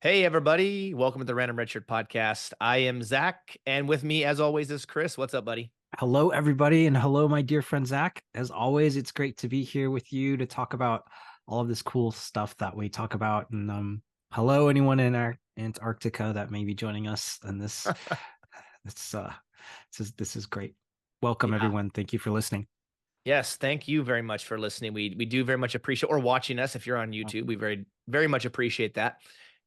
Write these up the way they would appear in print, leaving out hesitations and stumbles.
Hey, everybody. Welcome to the Random Redshirt podcast. I am Zach, and with me, as always, is Chris. What's up, buddy? Hello, everybody, and hello, my dear friend Zach. As always, it's great to be here with you to talk about all of this cool stuff that we talk about. And hello, anyone in Antarctica that may be joining us. And this this is great. Welcome, Yeah. everyone. Thank you for listening. Yes, thank you very much for listening. We do very much appreciate or watching us if you're on YouTube. We very much appreciate that.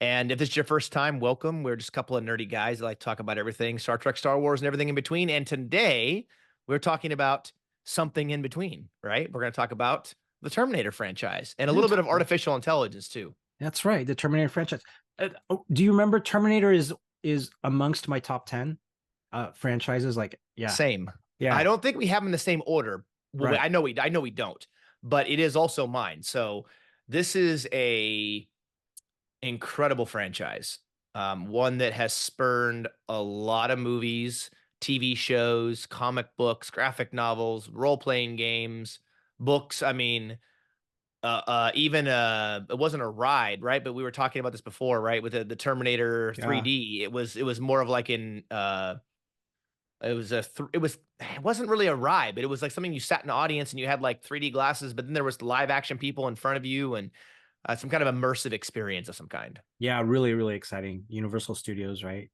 And if this is your first time, welcome. We're just a couple of nerdy guys that like to talk about everything, Star Trek, Star Wars, and everything in between. And today we're talking about something in between, right? We're going to talk about the Terminator franchise and a We're little gonna bit talk of about artificial intelligence too. That's right, the Terminator franchise. Do you remember Terminator is amongst my top 10 franchises? Like, yeah, Same. I yeah, don't think we have them in the same order. Well, right. I know we don't, but it is also mine. So this is a incredible franchise. One that has spurned a lot of movies, TV shows, comic books, graphic novels, role-playing games, books. I mean, even it wasn't a ride, right? But we were talking about this before, right? With the Terminator Yeah. 3D, it was more of like in it was it wasn't really a ride, but it was like something you sat in the audience and you had like 3D glasses, but then there was live action people in front of you and some kind of immersive experience of some kind. Yeah, really, really exciting. Universal Studios, right?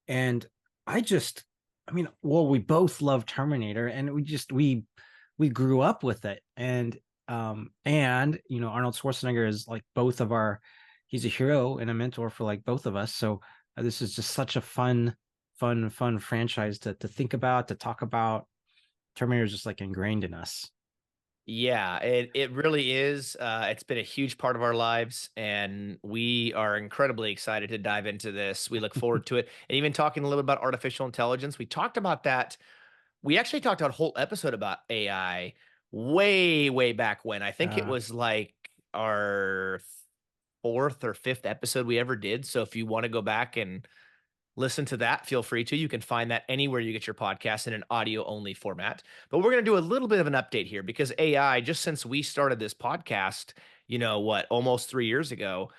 And I just, I mean, well, we both love Terminator, and we grew up with it, and Arnold Schwarzenegger is like both of our, he's a hero and a mentor for like both of us. So this is just such a fun franchise to think about, to talk about. Terminator is just like ingrained in us. Yeah, it really is. It's been a huge part of our lives, and we are incredibly excited to dive into this. We look forward to it, and even talking a little bit about artificial intelligence. We talked about that. We actually talked about a whole episode about AI way back when. I think it Uh, was like our fourth or fifth episode we ever did. So if you want to go back and listen to that, feel free to. You can find that anywhere you get your podcast in an audio only format. But we're going to do a little bit of an update here because AI, just since we started this podcast, almost 3 years ago,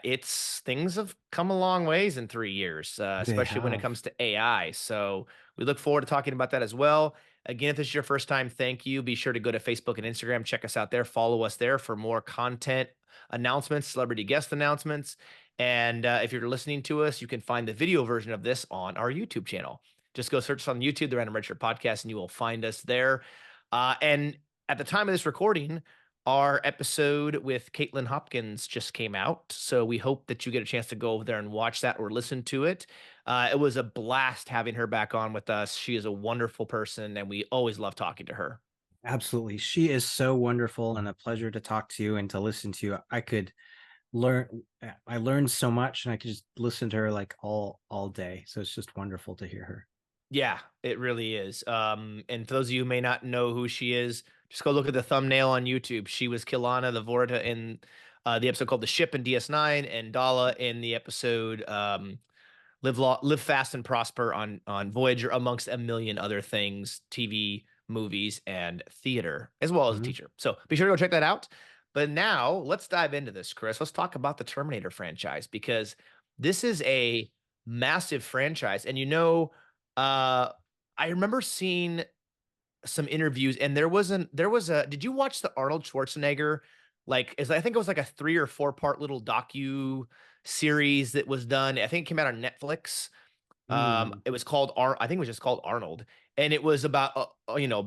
it's things have come a long ways in 3 years, they especially when it have. comes to AI. So we look forward to talking about that as well. Again, if this is your first time, thank you. Be sure to go to Facebook and Instagram, check us out there, follow us there for more content announcements, celebrity guest announcements. And if you're listening to us, you can find the video version of this on our YouTube channel. Just go search on YouTube, the Random Redshirt Podcast, and you will find us there. And at the time of this recording, our episode with Caitlin Hopkins just came out. So we hope that you get a chance to go over there and watch that or listen to it. It was a blast having her back on with us. She is a wonderful person, and we always love talking to her. Absolutely. She is so wonderful and a pleasure to talk to you and to listen to. Learn I learned so much, and I could just listen to her like all day. So it's just wonderful to hear her. Yeah, it really is. And for those of you who may not know who she is, just go look at the thumbnail on YouTube. She was Kilana the Vorta in the episode called "The Ship" in DS9, and Dala in the episode Live Fast and Prosper on Voyager, amongst a million other things, TV, movies, and theater, as well as a Mhm. teacher. So be sure to go check that out. But now let's dive into this, Chris. Let's talk about the Terminator franchise because this is a massive franchise. And uh, I remember seeing some interviews, and there was a. Did you watch the Arnold Schwarzenegger? Like, I think it was like a 3 or 4 part little docu series that was done. I think it came out on Netflix. Mm. It was called I think it was just called Arnold, and it was about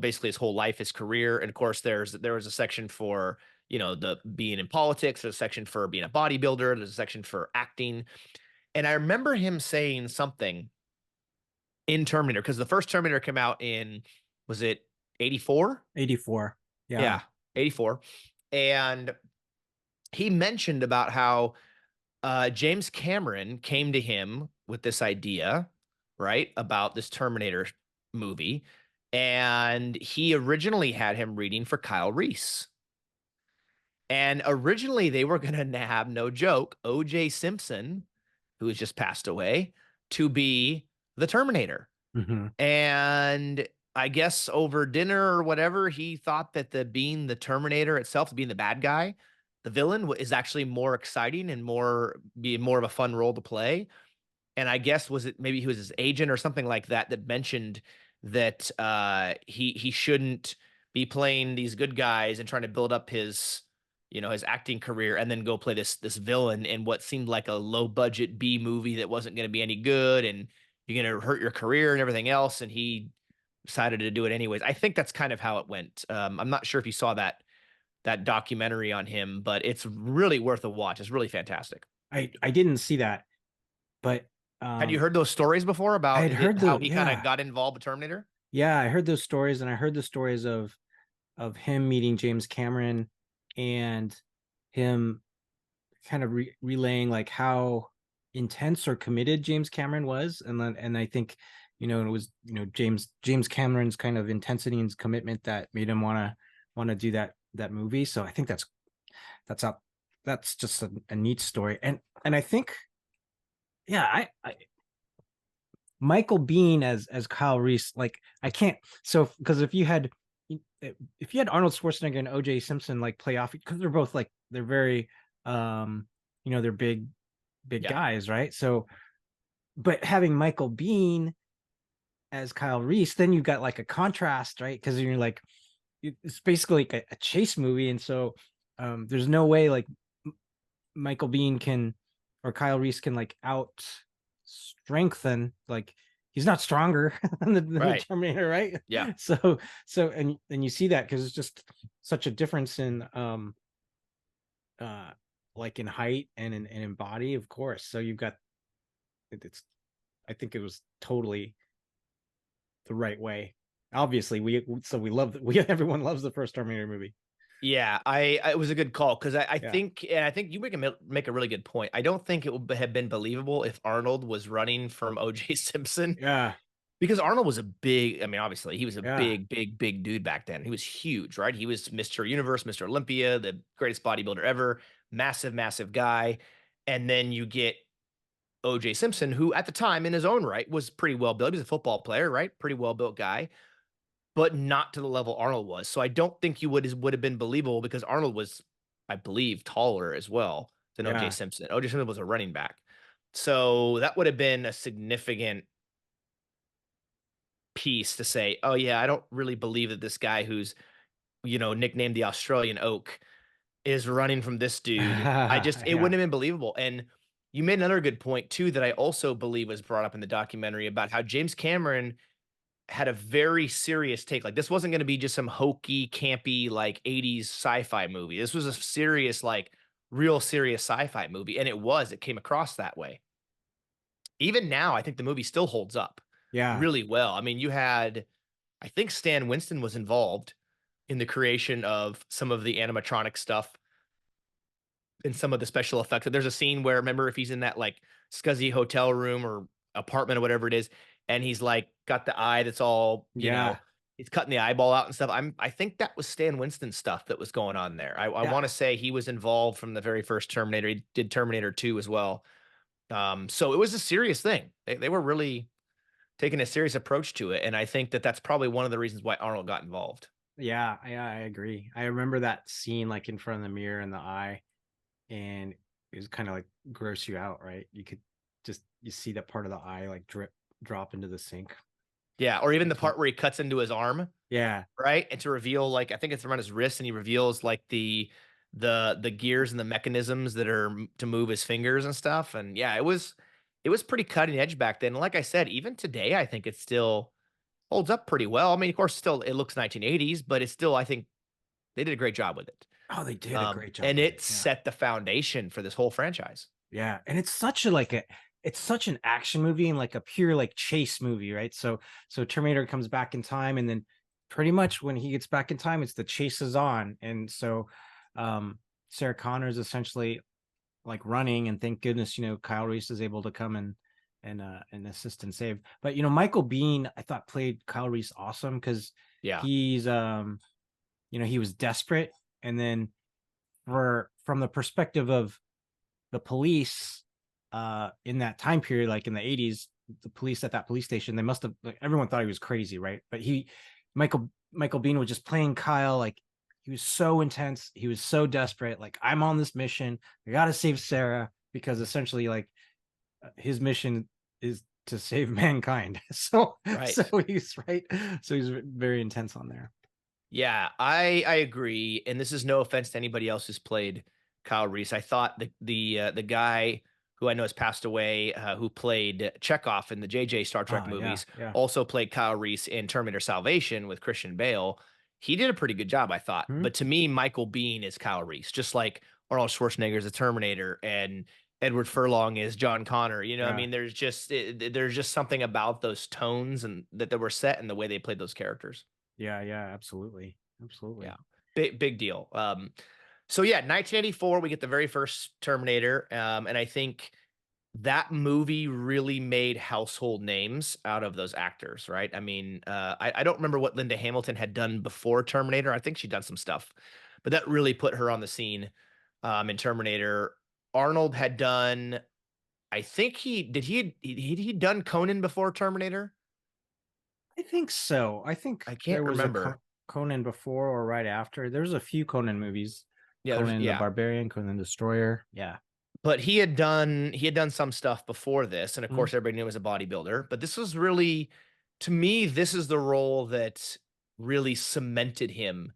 basically his whole life, his career, and of course there was a section for the being in politics, there's a section for being a bodybuilder, there's a section for acting, and I remember him saying something in Terminator because the first Terminator came out in, was it 84? 84. Yeah. Yeah, 84, and he mentioned about how James Cameron came to him with this idea, right, about this Terminator movie. And he originally had him reading for Kyle Reese. And originally they were going to have, no joke, OJ Simpson, who has just passed away, to be the Terminator. Hmm. And I guess over dinner or whatever, he thought that the being the Terminator itself, being the bad guy, the villain is actually more exciting and more of a fun role to play. And I guess was it maybe he was his agent or something like that that mentioned that he shouldn't be playing these good guys and trying to build up his his acting career and then go play this villain in what seemed like a low budget B movie that wasn't going to be any good and you're going to hurt your career and everything else. And he decided to do it anyways. I think that's kind of how it went. I'm not sure if you saw that documentary on him, but it's really worth a watch. It's really fantastic. I didn't see that, but Had you um, heard those stories before I about had heard how the he kind of yeah got involved with Terminator? yeah I heard those stories, and I heard the stories of him meeting James Cameron and him kind of relaying like how intense or committed James Cameron was, and I think it was James Cameron's kind of intensity and commitment that made him want to do that movie. So I think that's up that's just a neat story, and I think yeah I Michael Bean as Kyle Reese, like I can't, so because if you had Arnold Schwarzenegger and OJ Simpson like play off, because they're both like they're very they're big Yeah, guys, right? So but having Michael Bean as Kyle Reese, then you've got like a contrast, right? Because you're like it's basically like a chase movie, and so there's no way like Michael Bean can or Kyle Reese can like out strengthen, like he's not stronger than the right. Terminator, right? Yeah, So and you see that because it's just such a difference in uh like in height and in body, of course. So you've got it's I think it was totally the right way. Obviously, we love we everyone loves the first Terminator movie. yeah. It was a good call because I Yeah, think and I think you make a really good point. I don't think it would have been believable if Arnold was running from OJ Simpson yeah, because Arnold was a big. I mean, obviously he was a yeah, big dude back then. He was huge, right? He was Mr. Universe, Mr. Olympia, the greatest bodybuilder ever, massive guy. And then you get OJ Simpson, who at the time in his own right was pretty well built. He was a football player, right? Pretty well built guy, but not to the level Arnold was. So I don't think you would have been believable because Arnold was, I believe, taller as well than OJ yeah, Simpson. OJ Simpson was a running back. So that would have been a significant piece to say, oh yeah, I don't really believe that this guy who's, nicknamed the Australian Oak is running from this dude. It yeah, wouldn't have been believable. And you made another good point too that I also believe was brought up in the documentary about how James Cameron had a very serious take. Like this wasn't going to be just some hokey, campy, like 80s sci-fi movie. This was a serious, like real serious sci-fi movie. And it came across that way. Even now, I think the movie still holds up yeah, really well. I mean, I think Stan Winston was involved in the creation of some of the animatronic stuff and some of the special effects. There's a scene where remember if he's in that like scuzzy hotel room or apartment or whatever it is, and he's like got the eye that's all, yeah, he's cutting the eyeball out and stuff. I think that was Stan Winston stuff that was going on there. I yeah. want to say he was involved from the very first Terminator. He did Terminator 2 as well. So it was a serious thing. They were really taking a serious approach to it. And I think that that's probably one of the reasons why Arnold got involved. Yeah, I agree. I remember that scene like in front of the mirror in the eye, and it was kind of like gross you out, right? You could just you see that part of the eye like drop into the sink. Yeah. Or even I the can't. part where he cuts into his arm. Yeah, Right? And to reveal like I think it's around his wrist and he reveals like the gears and the mechanisms that are to move his fingers and stuff. And yeah, it was pretty cutting edge back then. And like I said, even today, I think it still holds up pretty well. I mean, of course, still it looks 1980s, but it's still, I think they did a great job with it. oh, they did a great job And with it it. Yeah, set the foundation for this whole franchise. yeah, and it's such a like a it's such an action movie and like a pure like chase movie, right? So Terminator comes back in time, and then pretty much when he gets back in time, it's the chase is on, and so um Sarah Connor is essentially like running, and thank goodness Kyle Reese is able to come and assist and save. But Michael Bean I thought played Kyle Reese awesome because Yeah. he's he was desperate, and then from the perspective of the police in that time period, like in the 80s, the police at that police station, they must have like, everyone thought he was crazy, right? But Michael Bean was just playing Kyle like he was so intense. He was so desperate. Like, I'm on this mission. I got to save Sarah because essentially, like, his mission is to save mankind. So Right. he's right. So he's very intense on there. Yeah, I agree, and this is no offense to anybody else who's played Kyle Reese. I thought the guy who I know has passed away, who played Chekhov in the JJ Star Trek Yeah, movies, yeah. also played Kyle Reese in Terminator Salvation with Christian Bale. He did a pretty good job, I thought. Hmm? But to me, Michael Biehn is Kyle Reese, just like Arnold Schwarzenegger is the Terminator and Edward Furlong is John Connor. You know, I Yeah, mean, there's just something about those tones and that were set and the way they played those characters. yeah, yeah. Absolutely, Yeah. absolutely. Big deal. So yeah, 1984, we get the very first Terminator. And I think that movie really made household names out of those actors, right? I mean, I don't remember what Linda Hamilton had done before Terminator. I think she'd done some stuff, but that really put her on the scene in Terminator. Arnold had done, I think he done Conan before Terminator? I think so. I think I there can't was a remember. Conan before or right after. There's a few Conan movies. Yeah, Conan the yeah. Barbarian, Conan the Destroyer. Yeah. But he had done some stuff before this, and of Mhm. course everybody knew him as a bodybuilder. But this was really, to me, this is the role that really cemented him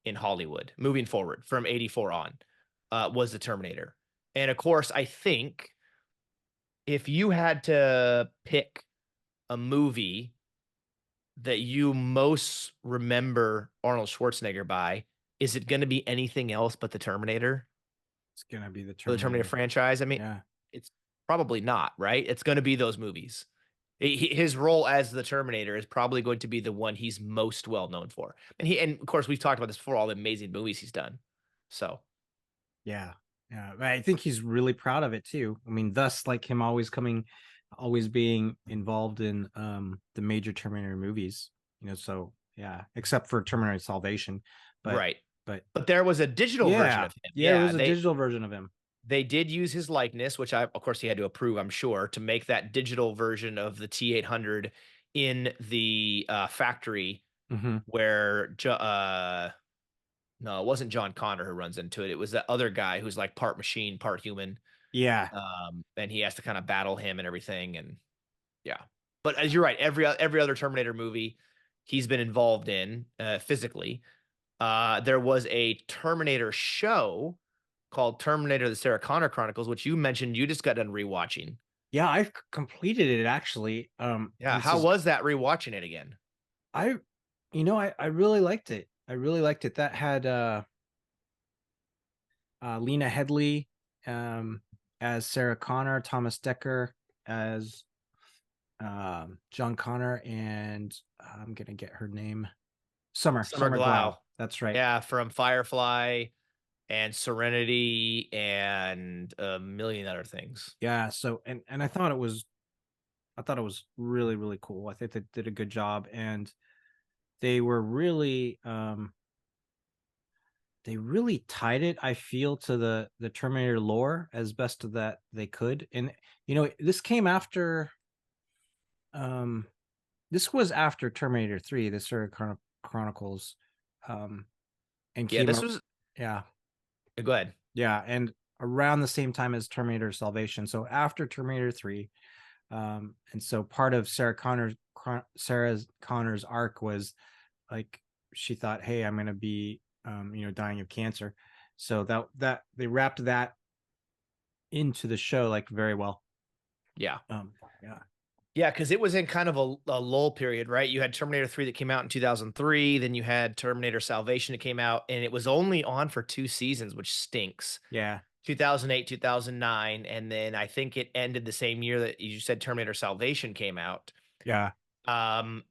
in Hollywood moving forward from '84 on. Was the Terminator, and of course I think if you had to pick a movie that you most remember Arnold Schwarzenegger by, is it going to be anything else but the Terminator? It's gonna be the For the Terminator Terminator. franchise? I mean, Yeah. it's probably not, right? It's going to be those movies. His role as the Terminator is probably going to be the one he's most well known for. And of course we've talked about this before, all the amazing movies he's done. So, Yeah. Yeah. But I think he's really proud of it too. I mean, thus like him always being involved in the major Terminator movies, so yeah, except for Terminator Salvation. But right. but But there was a digital version yeah. of him. Yeah, there Yeah, was a digital version of him. they did use his likeness, which of course he had to approve, I'm sure, to make that digital version of the T800 in the factory Hmm. where no, it wasn't John Connor who runs into it. It was that other guy who's like part machine, part human. Yeah. And he has to kind of battle him and everything. And yeah, but as you're right, every other Terminator movie he's been involved in physically. There was a Terminator show called Terminator: The Sarah Connor Chronicles, which you mentioned you just got done rewatching. Yeah, I've completed it actually. Yeah, This how is was that rewatching it again? I I really liked it. I really liked it. That had Lena Headley um, as Sarah Connor, Thomas Decker as John Connor, and I'm gonna get her name. Summer Summer Glau. Glau. That's right. Yeah, from Firefly and Serenity and a million other things. Yeah. So and I thought it was really really cool. I think they did a good job, and they were really they really tied it, I feel, to the Terminator lore as best that they could. And this came after um this was after Terminator 3, the Sarah Chronicles, um and Yeah, came this up. was Yeah. go ahead. Yeah, and around the same time as Terminator Salvation. So after Terminator 3, and so part of Sarah Connor's arc was like she thought, hey, I'm gonna be dying of cancer. So that they wrapped that into the show like very well. Yeah. Yeah. Yeah, because it was in kind of a lull period, right? You had Terminator 3 that came out in 2003, then you had Terminator Salvation that came out, and it was only on for 2 seasons, which stinks. Yeah. 2008, 2009, and then I think it ended the same year that you said Terminator Salvation came out. Yeah. Um,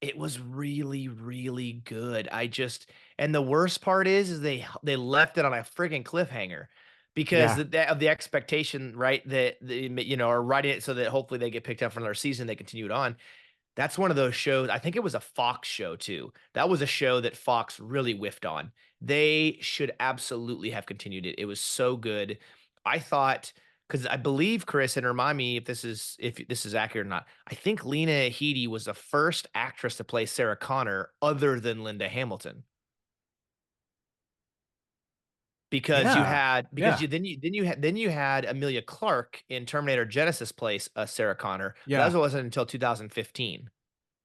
it was really, really good. And the worst part is they left it on a friggin' cliffhanger because Yeah. of the expectation, right? That are writing it so that hopefully they get picked up for another season. They continue it on. That's one of those shows. I think it was a Fox show too. That was a show that Fox really whiffed on. They should absolutely have continued it. It was so good. I thought because I believe Chris, and remind me if this is accurate or not. I think Lena Headey was the first actress to play Sarah Connor other than Linda Hamilton. because you Yeah. had because Yeah. you then you had Amelia Clark in Terminator Genesis place Sarah Connor, but Yeah. that wasn't until 2015.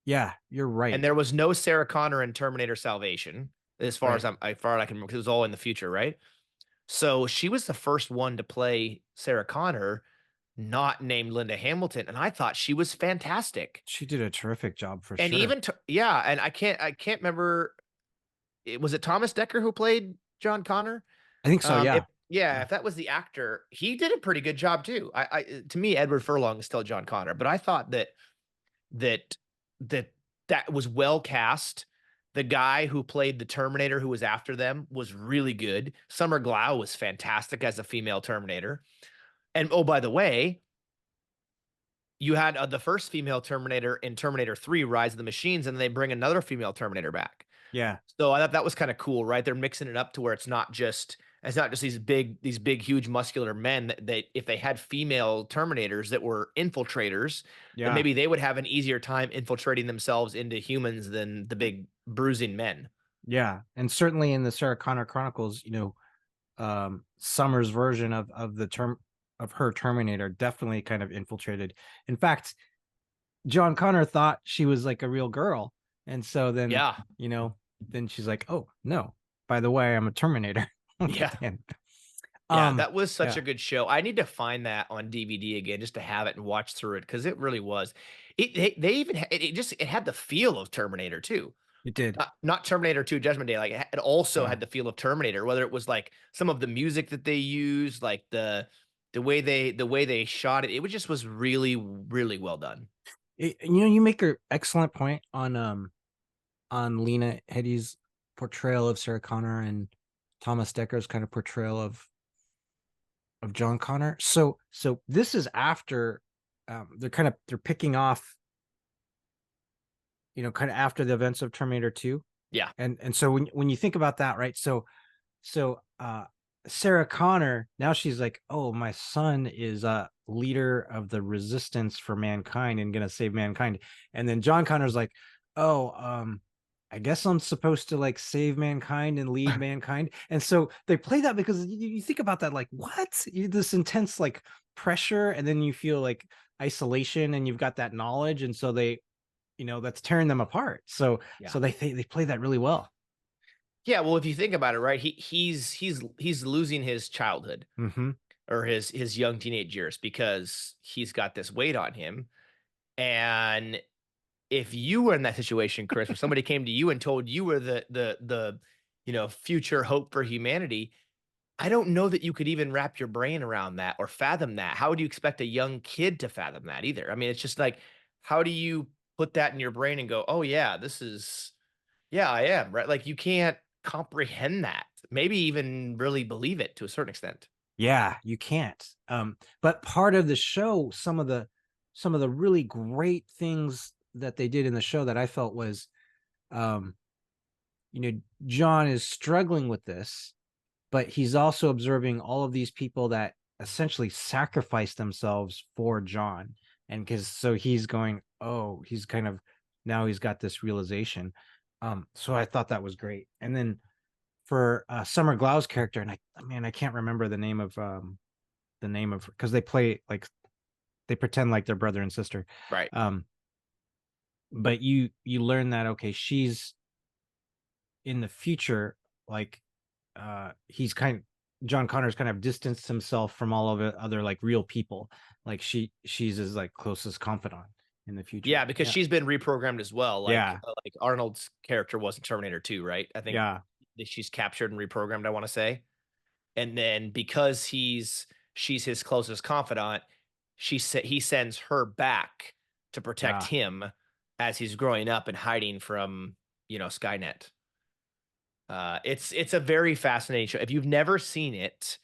Yeah. You're And right. there was no Sarah Connor in Terminator Salvation, Right. as far as I can remember, because it was all in the future, right? So she was the first one to play Sarah Connor, not named Linda Hamilton, and I thought she was fantastic. She did a terrific job for And sure. yeah, and I can't remember. Was it Thomas Decker who played John Connor? I think so. If Yeah. yeah, Yeah. if that was the actor, he did a pretty good job too. To me, Edward Furlong is still John Connor, but I thought that that that was well cast. The guy who played the Terminator, who was after them, was really good. Summer Glau was fantastic as a female Terminator. And oh, by the way, you had the first female Terminator in Terminator 3, Rise of the Machines, and they bring another female Terminator back. Yeah. So I thought that was kind of cool, right? They're mixing it up to where it's not just these big, huge, muscular men that if they had female Terminators that were infiltrators, then Yeah. maybe they would have an easier time infiltrating themselves into humans than the big bruising men. Yeah. And certainly in the Sarah Connor Chronicles, Summer's version of the term of her Terminator definitely kind of infiltrated. In fact, John Connor thought she was like a real girl, and so then Yeah, you know then she's like, oh no, by the way, I'm a Terminator. yeah, And, yeah. um, That was such yeah, a good show. I need to find that on DVD again just to have it and watch through it because it really was. They even it had the feel of Terminator too. it did. Not Terminator 2 Judgment Day. Like it also Yeah, had the feel of Terminator, whether it was like some of the music that they used, like the way they shot it. It was just was really, really well done. you make an excellent point on Lena Headey's portrayal of Sarah Connor and Thomas Decker's kind of portrayal of John Connor. So this is after they're picking off, kind of after the events of Terminator 2. Yeah. And so when you think about that, right? So Sarah Connor, now she's like, oh, my son is a leader of the resistance for mankind and gonna save mankind. And then John Connor's like, oh, I guess I'm supposed to like save mankind and lead mankind. And so they play that because you think about that, like, what? This intense like pressure, and then you feel like isolation and you've got that knowledge. And so that's tearing them apart. So Yeah. so they play that really well. Yeah. Well, if you think about it, right, he's losing his childhood Mm-hmm. or his young teenage years because he's got this weight on him. And if you were in that situation, Chris, where somebody came to you and told you were the future hope for humanity, I don't know that you could even wrap your brain around that or fathom that. How would you expect a young kid to fathom that either? I mean, it's just like, how do you put that in your brain and go, oh, yeah, yeah, I am, right? Like, you can't comprehend that, maybe even really believe it to a certain extent. Yeah, you can't. But part of the show, some of the really great things that they did in the show that I felt was, um, John is struggling with this, but he's also observing all of these people that essentially sacrifice themselves for John. And because so he's going, oh, he's kind of now he's got this realization. So I thought that was great. And then for Summer Glau's character, and I can't remember the name of because they play like they pretend like they're brother and sister. Right. Um, but you learn that okay, she's in the future, like he's kind John Connor's kind of distanced himself from all of it, other like real people. Like she's his like closest confidant in the future. Yeah, because Yeah. she's been reprogrammed as well. Yeah. Like Arnold's character was in Terminator 2, right? I think Yeah. that she's captured and reprogrammed, I want to say. And then because she's his closest confidant, he sends her back to protect Yeah. him as he's growing up and hiding from, Skynet. It's a very fascinating show. If you've never seen it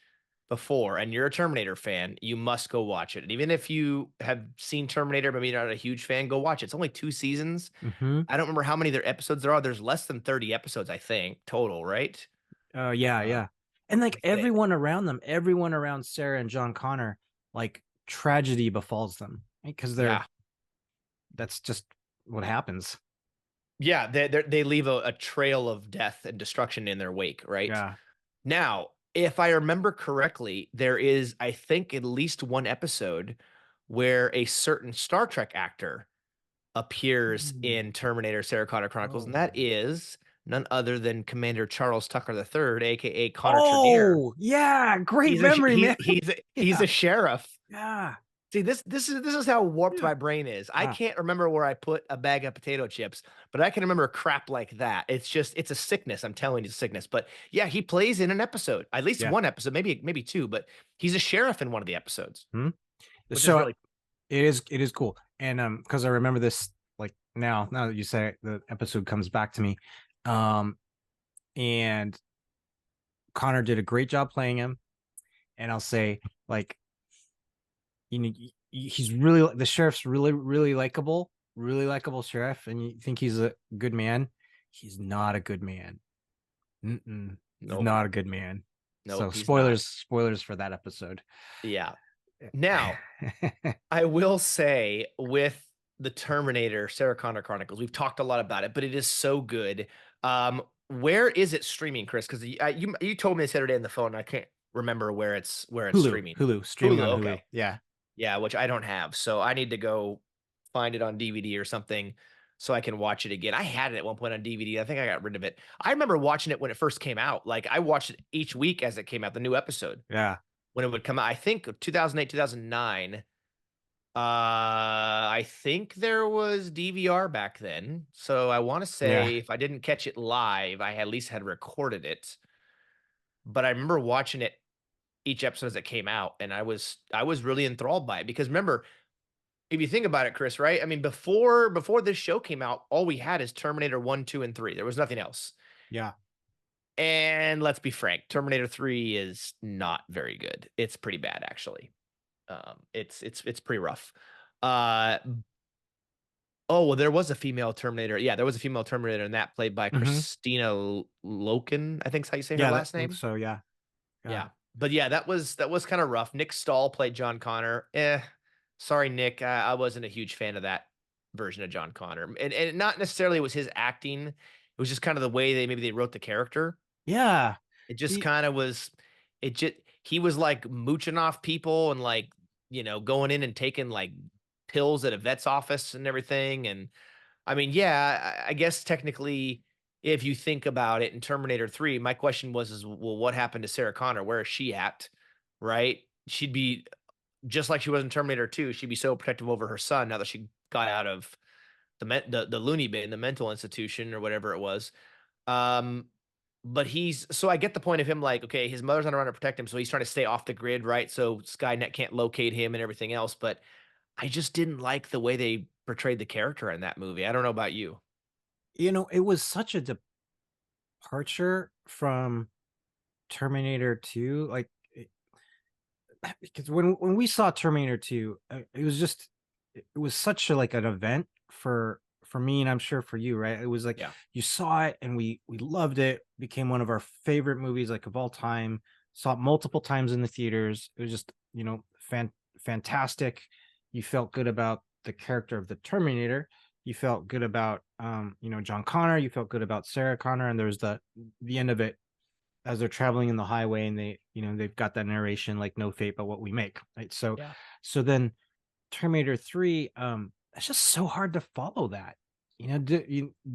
before and you're a Terminator fan, you must go watch it. And even if you have seen Terminator, but maybe not a huge fan, go watch it. It's only 2 seasons. Mm-hmm. I don't remember how many their episodes there are. There's less than 30 episodes, I think, total, right? Yeah, Uh, yeah. And like like they, everyone around them, everyone around Sarah and John Connor, like tragedy befalls them because yeah. that's just what happens. Yeah, they leave a trail of death and destruction in their wake, right? Yeah. Now, if I remember correctly, there is, I think, at least one episode where a certain Star Trek actor appears Ooh. in Terminator Sarah Connor Chronicles, and that Oh. is none other than Commander Charles Tucker III, aka Connor Trinneer. Oh, yeah, great He's a memory, man. he's Yeah, a sheriff. yeah, See, this is how warped yeah. my brain is. I Ah, can't remember where I put a bag of potato chips, but I can remember crap like that. It's just it's a sickness. I'm telling you, it's a sickness. But yeah, he plays in an episode, at least yeah. one episode, maybe two. But he's a sheriff in one of the episodes, Hmm? which is So really it is cool. And because I remember this like now that you say it, the episode comes back to me. Um, and Connor did a great job playing him. And I'll say, like, you know, he's really the sheriff's really likable sheriff, and you think he's a good man. He's not a good man. Mm-mm. He's nope, not a good man. So nope. He's not. spoilers for that episode. Yeah. Now I will say with the Terminator Sarah Connor Chronicles, we've talked a lot about it, but it is so good. Where is it streaming, Chris? Because you told me this the other day on the phone. I can't remember where it's streaming. Hulu, streaming Hulu, on okay, Hulu. Yeah, yeah, which I don't have, so I need to go find it on DVD or something so I can watch it again. I had it at one point on DVD. I think I got rid of it. I remember watching it when it first came out. Like I watched it each week as it came out, the new episode yeah, when it would come out. I think 2008, 2009. I think there was DVR back then. So I want to yeah. say if I didn't catch it live, I at least had recorded it. But I remember watching it each episode as it came out, and I was really enthralled by it because remember, if you think about it, Chris, right? I mean, before this show came out, all we had is Terminator 1, 2, and 3. There was nothing else. Yeah. And let's be frank, Terminator 3 is not very good. It's pretty bad, actually. It's pretty rough. Uh, oh, well, there was a female Terminator. Yeah, there was a female Terminator in that played by Hmm. Christina Loken, I think is how you say her Yeah, I last think name. so. Yeah, yeah. Yeah. But yeah, that was kind of rough. Nick Stahl played John Connor. Sorry, Nick. I wasn't a huge fan of that version of John Connor. And not necessarily was his acting. It was just kind of the way they wrote the character. Yeah. It just He, kind of was it just he was like mooching off people and like, going in and taking like pills at a vet's office and everything. And I mean, yeah, I guess technically, if you think about it in Terminator 3, my question was, well, what happened to Sarah Connor? Where is she at? Right? She'd be just like she was in Terminator 2. She'd be so protective over her son now that she got out of the loony bin, the mental institution or whatever it was. Um, but so I get the point of him like, okay, his mother's not around to protect him, so he's trying to stay off the grid, right? So Skynet can't locate him and everything else. But I just didn't like the way they portrayed the character in that movie. I don't know about you. it was such a departure from Terminator 2. Like, because when we saw Terminator 2, it was just it was such a like an event for me, and I'm sure for you, right? It was like Yeah. you saw it and we loved it, became one of our favorite movies like of all time. Saw it multiple times in the theaters. It was just, fantastic. You felt good about the character of the Terminator. You felt good about John Connor, you felt good about Sarah Connor, and there's the end of it as they're traveling in the highway, and they've got that narration like no fate but what we make, right? So Yeah. so then Terminator 3, it's just so hard to follow that.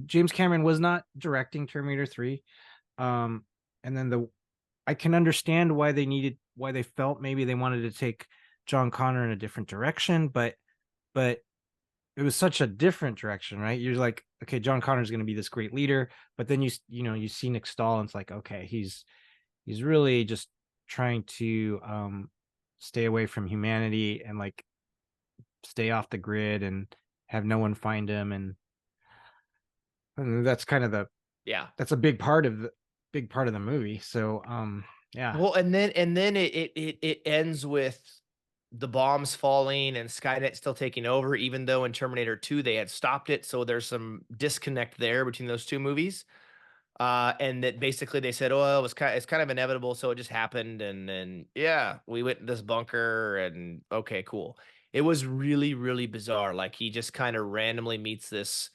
James Cameron was not directing Terminator 3. And then I can understand why they felt maybe they wanted to take John Connor in a different direction, but it was such a different direction, right? You're like, okay, John Connor's going to be this great leader, but then you see Nick Stahl, and it's like, okay, he's really just trying to stay away from humanity and like stay off the grid and have no one find him, and that's kind of Yeah. that's a big part of the movie. So yeah, Well, and then it ends with the bombs falling and Skynet still taking over, even though in Terminator 2 they had stopped it. So there's some disconnect there between those two movies. And that basically they said, "Oh, it's kind of inevitable, so it just happened." And then yeah, we went in this bunker, and okay, cool. It was really, really bizarre. Like he just kind of randomly meets this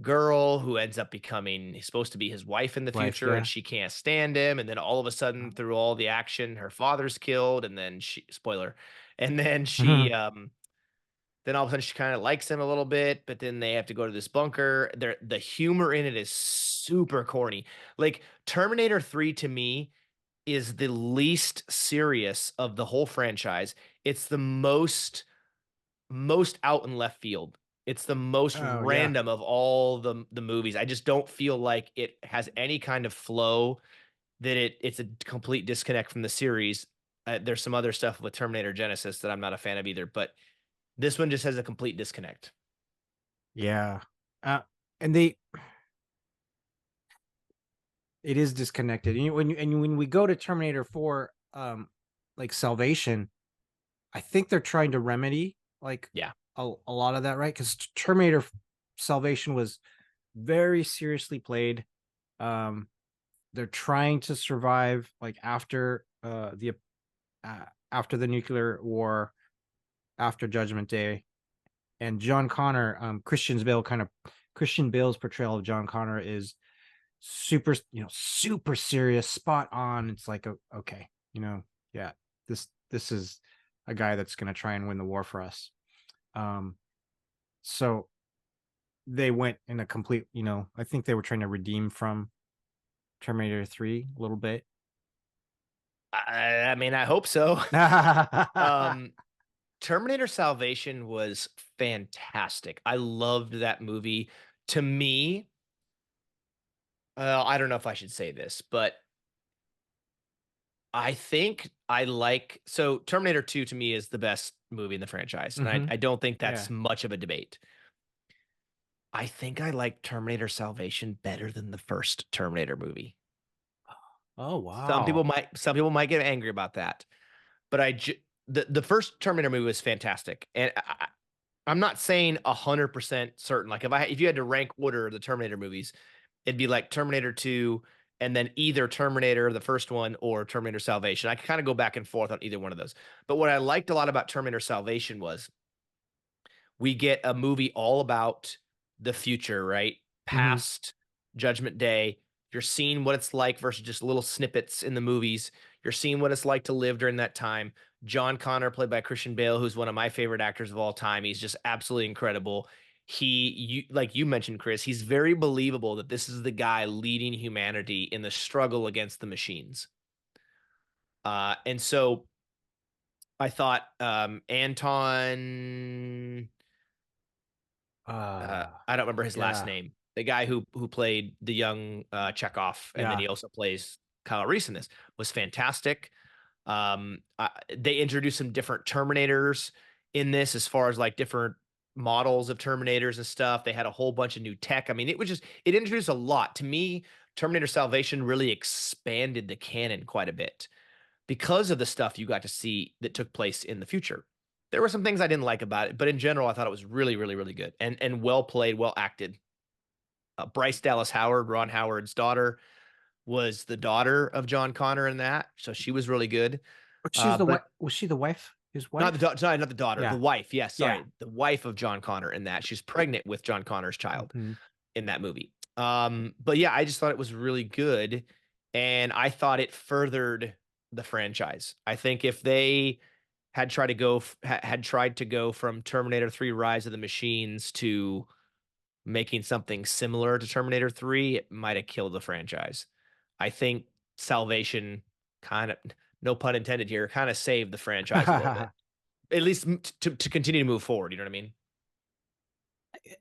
girl who ends up becoming he's supposed to be his wife in the Wife, future, and yeah. she can't stand him. And then all of a sudden, Oh. through all the action, her father's killed, and then she spoiler, and then Mhm. then all of a sudden she kind of likes him a little bit, but then they have to go to this bunker. The humor in it is super corny. Like Terminator 3 to me is the least serious of the whole franchise. It's the most out in left field. It's the most Oh, yeah. random of all the movies. I just don't feel like it has any kind of flow, that it's a complete disconnect from the series. There's some other stuff with Terminator Genesis that I'm not a fan of either, but this one just has a complete disconnect. Yeah. Uh, and they it is disconnected. And when we go to Terminator 4, like Salvation, I think they're trying to remedy like Yeah. a lot of that, right? Because Terminator Salvation was very seriously played. Um, they're trying to survive like after the nuclear war, after Judgment Day, and John Connor, Christian Bale's portrayal of John Connor is super, super serious, spot on. It's like, okay, yeah, this is a guy that's going to try and win the war for us. Um, so they went in a complete, I think they were trying to redeem from Terminator 3 a little bit. I mean, I hope so. Um, Terminator Salvation was fantastic. I loved that movie. To me, I don't know if I should say this, but I think I like so Terminator 2 to me is the best movie in the franchise, and Hmm. I don't think Yeah. that's much of a debate. I think I like Terminator Salvation better than the first Terminator movie. Oh, Some people wow. might some people might get angry about that, but the first Terminator movie was fantastic, and I'm not saying 100% certain. Like if you had to rank order the Terminator movies, it'd be like Terminator 2 and then either Terminator the first one or Terminator Salvation. I could kind of go back and forth on either one of those. But what I liked a lot about Terminator Salvation was we get a movie all about the future, right? Hmm. Past Judgment Day. You're seeing what it's like versus just little snippets in the movies. You're seeing what it's like to live during that time. John Connor, played by Christian Bale, who's one of my favorite actors of all time. He's just absolutely incredible. Like you mentioned, Chris, he's very believable that this is the guy leading humanity in the struggle against the machines. And so I thought Anton I don't remember his last Yeah. name. The guy who played the young Chekhov, and then Yeah. he also plays Kyle Reese in this, was fantastic. They introduced some different Terminators in this, as far as like different models of Terminators and stuff. They had a whole bunch of new tech. I mean, it introduced a lot to me. Terminator Salvation really expanded the canon quite a bit because of the stuff you got to see that took place in the future. There were some things I didn't like about it, but in general, I thought it was really, really, really good and well played, well acted. Bryce Dallas Howard, Ron Howard's daughter, was the daughter of John Connor in that, so she was really good. But she's the But wife. Was she the wife? His not wife? sorry, not the daughter, the Yeah. wife. Yes, Yeah. sorry, the wife of John Connor in that. She's pregnant with John Connor's child Hmm. in that movie. But yeah, I just thought it was really good, and I thought it furthered the franchise. I think if they had tried to go from Terminator 3 Rise of the Machines to making something similar to Terminator 3, it might have killed the franchise. I think Salvation kind of, no pun intended here, kind of saved the franchise a little bit. At least to continue to move forward, you know what I mean?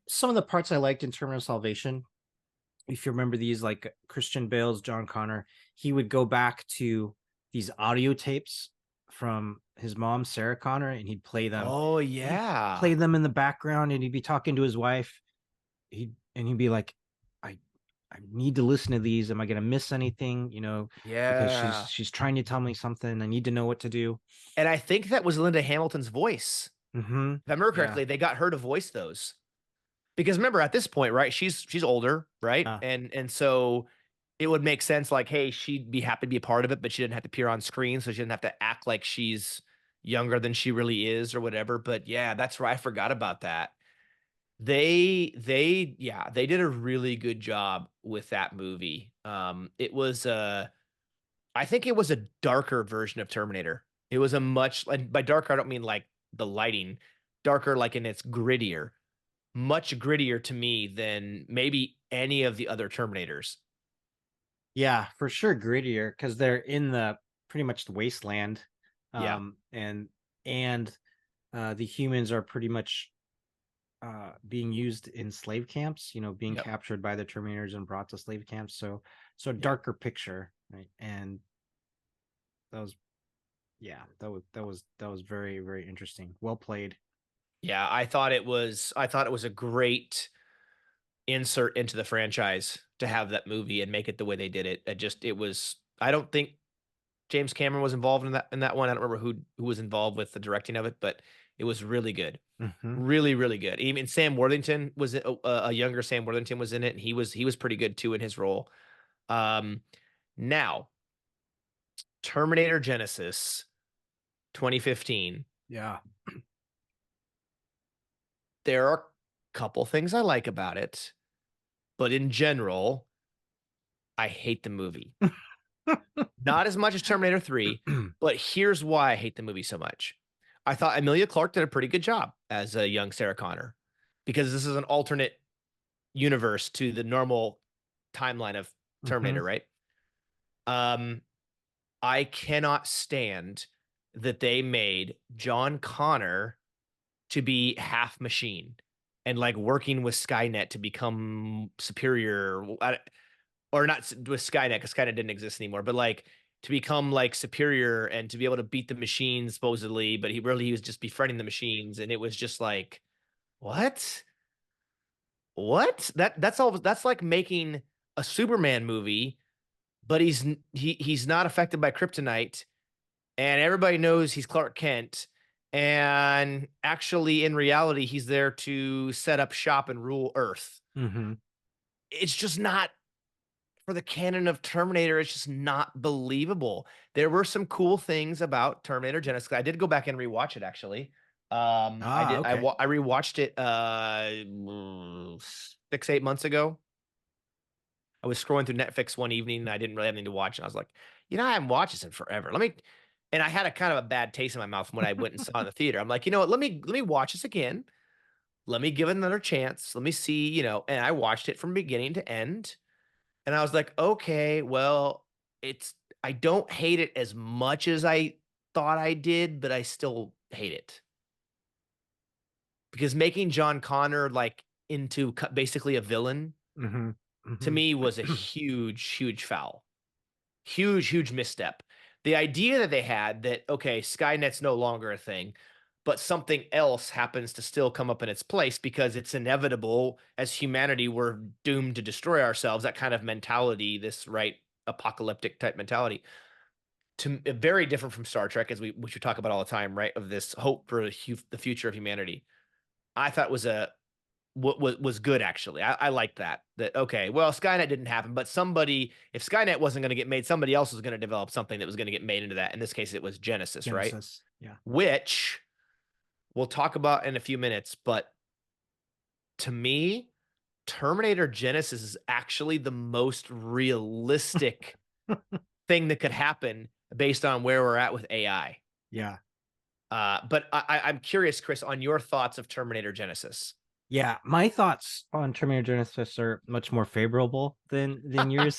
Some of the parts I liked in Terminal Salvation, if you remember these, like Christian Bale's John Connor, he would go back to these audio tapes from his mom, Sarah Connor, and he'd play them. Oh He'd play yeah. them in the background, and he'd be talking to his wife. He'd be like, I I need to listen to these. Am I gonna miss anything? Because she's Yeah. she's trying to tell me something. I need to know what to do. And I think that was Linda Hamilton's voice. Hmm. If I remember Yeah. correctly, they got her to voice those. Because remember, at this point, right? She's older, right? Uh, And so it would make sense, like, hey, she'd be happy to be a part of it, but she didn't have to appear on screen, so she didn't have to act like she's younger than she really is or whatever. But yeah, that's right. I forgot about that. They did a really good job with that movie. It was I think it was a darker version of Terminator. It was a much, and by darker I don't mean like the lighting, darker like in its grittier, much grittier to me than maybe any of the other Terminators. Yeah, for sure grittier because they're in the pretty much the wasteland. Yeah. And and the humans are pretty much being used in slave camps, being Yep. captured by the Terminators and brought to slave camps. So Yep. darker picture, right? And that was yeah, that was very, very interesting. Well played. Yeah, I thought it was a great insert into the franchise to have that movie and make it the way they did it. It was I don't think James Cameron was involved in that one. I don't remember who was involved with the directing of it, but it was really good. Hmm. Really, really good. Even Sam Worthington was a younger Sam Worthington was in it, and he was pretty good too in his role. Um, Now Terminator Genesis 2015. Yeah. There are a couple things I like about it, but in general, I hate the movie. Not as much as Terminator 3, but here's why I hate the movie so much. I thought Emilia Clarke did a pretty good job as a young Sarah Connor because this is an alternate universe to the normal timeline of Hmm. Terminator, right? Um, I cannot stand that they made John Connor to be half machine and like working with Skynet to become superior, or not with Skynet because Skynet didn't exist anymore, but like to become like superior and to be able to beat the machines supposedly, but he was just befriending the machines, and it was just like what? What? That's like making a Superman movie, but he's not affected by kryptonite, and everybody knows he's Clark Kent. And actually, in reality, he's there to set up shop and rule Earth. Hmm. It's just not for the canon of Terminator. It's just not believable. There were some cool things about Terminator Genesis. I did go back and rewatch it actually. I Ah, did. okay. I rewatched it 6 8 months ago. I was scrolling through Netflix one evening and I didn't really have anything to watch, and I was like, I haven't watched this in forever. Let me. And I had a kind of a bad taste in my mouth from when I went and saw it in the theater. I'm like, you know what? Let me watch this again. Let me give it another chance. Let me see. And I watched it from beginning to end. And I was like, okay, well, it's I don't hate it as much as I thought I did, but I still hate it. Because making John Connor like into basically a villain Hmm. to Hmm. me was a huge, huge foul. Huge, huge misstep. The idea that they had that, okay, Skynet's no longer a thing, but something else happens to still come up in its place because it's inevitable as humanity, we're doomed to destroy ourselves. That kind of mentality, this right apocalyptic type mentality, very different from Star Trek, which we talk about all the time, right? Of this hope for the future of humanity. I thought was a what was good actually. I like that. That okay. Well, Skynet didn't happen, but if Skynet wasn't going to get made, somebody else was going to develop something that was going to get made into that. In this case, it was Genesis, right? Genesis. Yeah. Which we'll talk about in a few minutes. But to me, Terminator Genesis is actually the most realistic thing that could happen based on where we're at with AI. Yeah. But I'm curious, Chris, on your thoughts of Terminator Genesis. Yeah, my thoughts on Terminator Genesis are much more favorable than yours.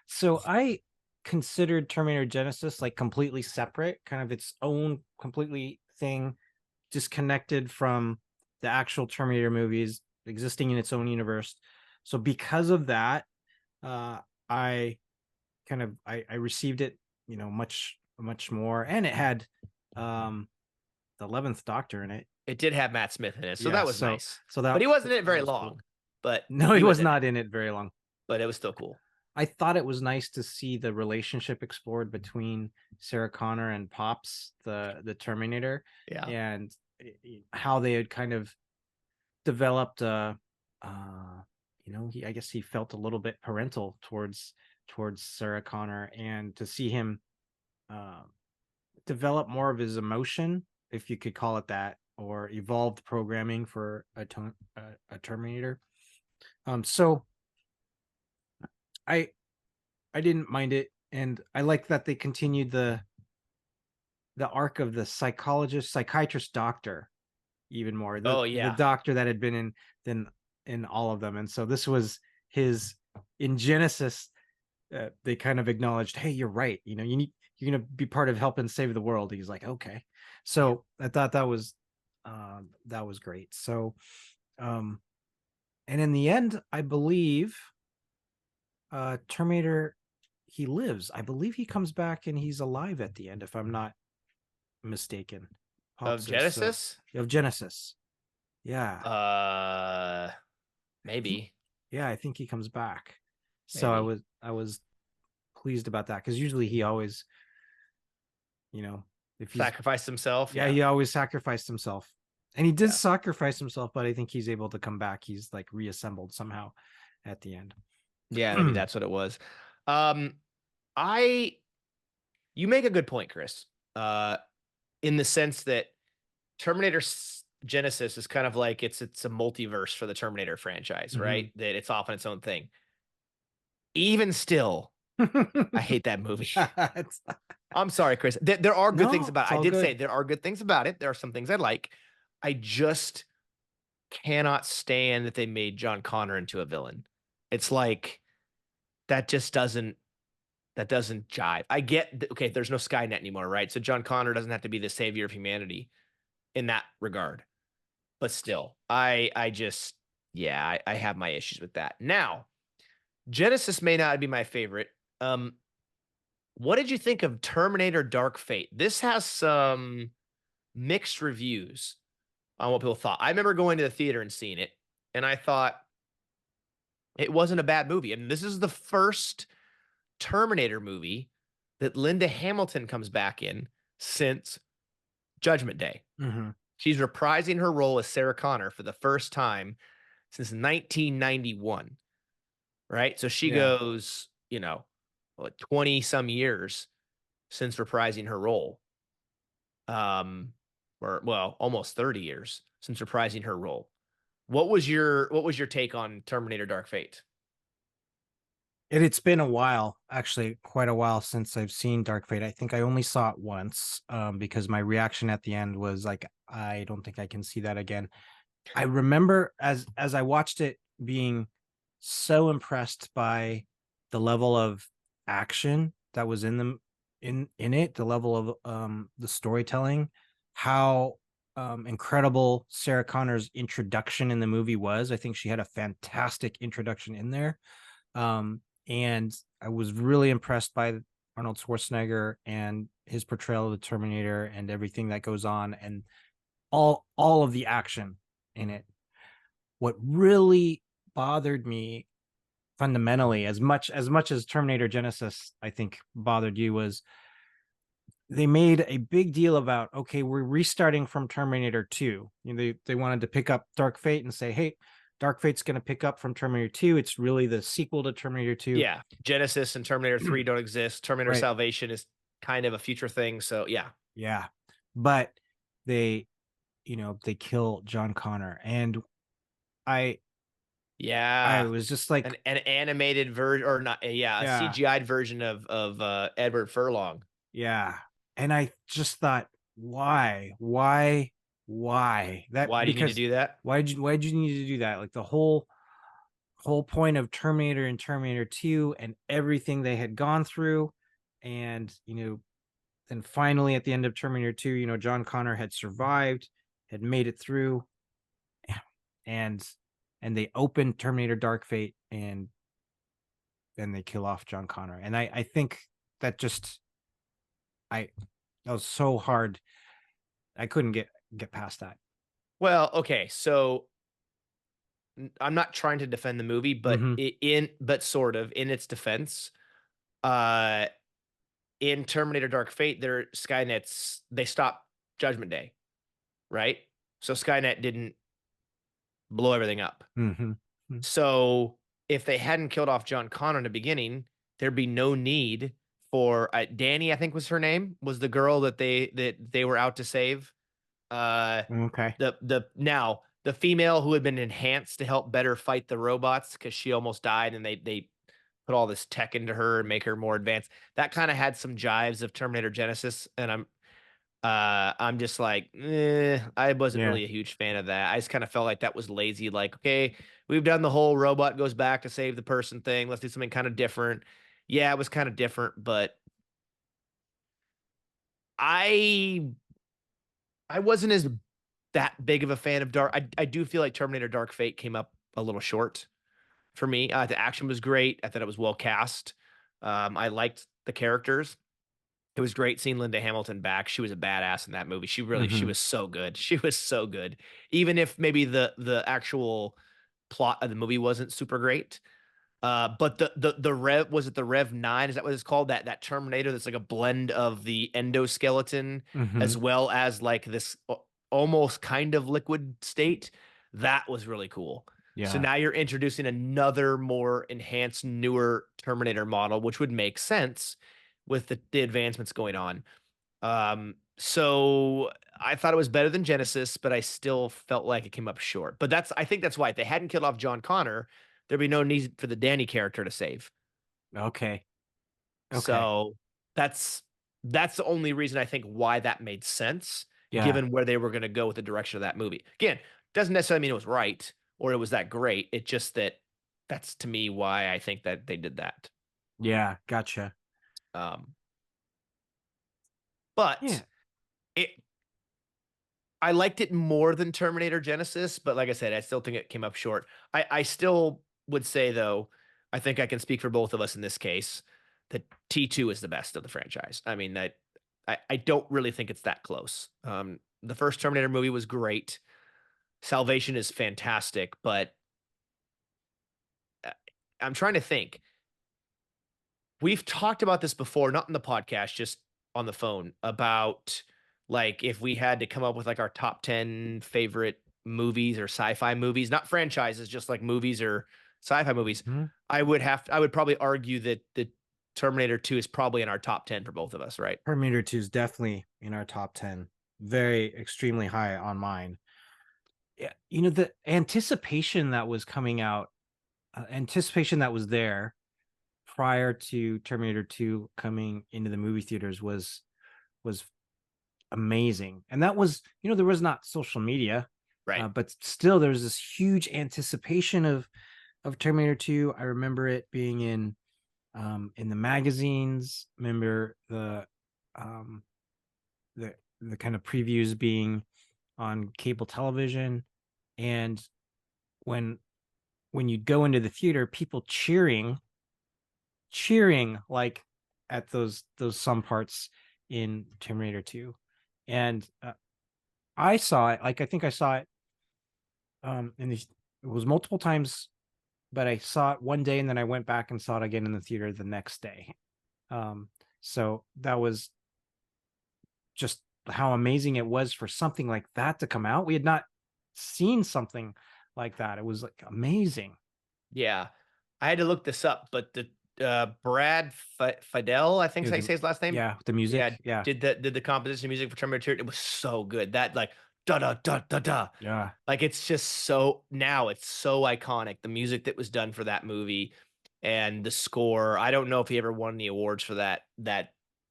So I considered Terminator Genesis like completely separate, kind of its own completely thing, disconnected from the actual Terminator movies, existing in its own universe. So because of that, uh, I I received it, much more, and it had the 11th Doctor in it. It did have Matt Smith in it, so Yeah, that was so nice. so But that he wasn't in it that very was cool. long. But No, he he was was in it. not in it very long. But it was still cool. I thought it was nice to see the relationship explored between Sarah Connor and Pops, the Terminator, Yeah. and how they had kind of developed. Uh, I guess he felt a little bit parental towards Sarah Connor, and to see him uh, develop more of his emotion, if you could call it that, or evolved programming for a Terminator. So I I didn't mind it, and I like that they continued the arc of the psychiatrist doctor even more. Oh The yeah. doctor that had been than in all of them, and so this was his in Genesis. They kind of acknowledged, hey, you're right. You're gonna be part of helping save the world. He's like, okay. So I thought that was great. So um, and in the end, I believe Terminator he lives. I believe he comes back and he's alive at the end, if I'm not mistaken. Of Pops this Genesis? of Genesis. Yeah. Uh I think maybe. yeah, I think he comes back. So Maybe. I was pleased about that because usually he always, you know, if he's Sacrificed himself. yeah, Yeah. he always sacrificed himself. And he did Yeah. sacrifice himself, but I think he's able to come back. He's like reassembled somehow at the end. Yeah, maybe that's what it was. Um I you make a good point, Chris. In the sense that Genesis is kind of like it's a multiverse for the Terminator franchise, right? Mhm. That it's off on its own thing. Even still, I hate that movie. It's I'm sorry, Chris. There are good things no, about it's it. I all did say good. there are good things about it. There are some things I like. I just cannot stand that they made John Connor into a villain. It's like that just doesn't jive. I get okay, there's no Skynet anymore, right? So John Connor doesn't have to be the savior of humanity in that regard. But still, I just yeah, I have my issues with that. Now, Genesis may not be my favorite. Um, what did you think of Terminator Dark Fate? This has some mixed reviews on what people thought. I remember going to the theater and seeing it, and I thought it wasn't a bad movie. And this is the first Terminator movie that Linda Hamilton comes back in since Judgment Day. Mhm. She's reprising her role as Sarah Connor for the first time since 1991, right? So she Yeah. goes, 20 some years since reprising her role. Um, or well, almost 30 years since reprising her role. What was your take on Terminator Dark Fate? It's been a while, actually, quite a while since I've seen Dark Fate. I think I only saw it once, because my reaction at the end was like, I don't think I can see that again. I remember as I watched it being so impressed by the level of action that was in them in it, the level of the storytelling, how incredible Sarah Connor's introduction in the movie was. I think she had a fantastic introduction in there. And I was really impressed by Arnold Schwarzenegger and his portrayal of the Terminator and everything that goes on and all of the action in it. What really bothered me fundamentally, as much as Terminator Genesis, I think bothered you, was they made a big deal about, okay, we're restarting from Terminator 2. They wanted to pick up Dark Fate and say, hey, Dark Fate's going to pick up from Terminator 2. It's really the sequel to Terminator 2. Yeah, Genesis and Terminator 3 don't exist. Terminator Right. Salvation is kind of a future thing. So yeah. Yeah. But they, they kill John Connor. And I I Yeah. was just like, An animated version or not yeah, a yeah, CGI'd version of Edward Furlong. yeah. And I just thought, why? That Why do you need to because do that? why'd you need to do that? Like the whole point of Terminator and Terminator 2 and everything they had gone through. And, then finally at the end of Terminator 2, John Connor had survived, had made it through, and they opened Terminator Dark Fate, and then they kill off John Connor. And I think that just I that was so hard. I couldn't get past that. Well, okay, so I'm not trying to defend the movie, but Mm-hmm. but sort of in its defense, uh, in Terminator Dark Fate, they stopped Judgment Day, right? So Skynet didn't blow everything up. Mm-hmm. So if they hadn't killed off John Connor in the beginning, there'd be no need for Danny. I think was her name was the girl that they were out to save. Uh, Okay. the female who had been enhanced to help better fight the robots because she almost died, and they put all this tech into her and make her more advanced. That kind of had some jives of Terminator Genesis, and I'm just like, I wasn't Yeah. really a huge fan of that. I just kind of felt like that was lazy. Like, okay, we've done the whole robot goes back to save the person thing. Let's do something kind of different. Yeah, it was kind of different, but I I wasn't as that big of a fan of Dark. I do feel like Terminator Dark Fate came up a little short for me. The action was great. I thought it was well cast. I liked the characters. It was great seeing Linda Hamilton back. She was a badass in that movie. She Hmm. was so good. She was so good. Even if maybe the actual plot of the movie wasn't super great. But the Rev, was it the Rev 9? Is that what it's called? That Terminator that's like a blend of the endoskeleton Hmm. as well as like this almost kind of liquid state. That was really cool. So Yeah. now you're introducing another more enhanced, newer Terminator model, which would make sense with the advancements going on. So I thought it was better than Genesis, but I still felt like it came up short. But I think that's why if they hadn't killed off John Connor, there'd be no need for the Danny character to save. Okay. Okay. So that's that's the only reason I think why that made sense, Yeah. given where they were going to go with the direction of that movie. Again, doesn't necessarily mean it was right or it was that great. It's just that that's to me why I think that they did that. Yeah. Gotcha. Um, but Yeah. it I liked it more than Terminator Genesis, but like I said, I still think it came up short. I still would say though, I think I can speak for both of us in this case, that T2 is the best of the franchise. I mean, I don't really think it's that close. The first Terminator movie was great. Salvation is fantastic, but uh, I'm trying to think. We've talked about this before, not in the podcast, just on the phone, about like if we had to come up with like our top 10 favorite movies or sci-fi movies, not franchises, just like movies or sci-fi movies. Mhm. I would probably argue that the Terminator 2 is probably in our top 10 for both of us, right? Terminator 2 is definitely in our top 10. Very extremely high on mine. Yeah, the anticipation that was coming out, anticipation that was there prior to Terminator 2 coming into the movie theaters was amazing. And that was, there was not social media, Right. but still there was this huge anticipation of Terminator 2. I remember it being in the magazines. Remember um the kind of previews being on cable television, and when you'd go into the theater, people cheering like at those some parts in Terminator 2. And I saw it, like I think I saw it in these, it was multiple times, but I saw it one day and then I went back and saw it again in the theater the next day. um so that was just how amazing it was for something like that to come out. We had not seen something like that. It was like amazing. Yeah. I had to look this up, but the Brad Fidel, I think Yeah, I say his last name. yeah, the Yeah, music. Yeah. did the composition music for Terminator 2. It was so good. That like da da da da da. Yeah. Like it's just so now it's so iconic. The music that was done for that movie and the score. I don't know if he ever won any awards for that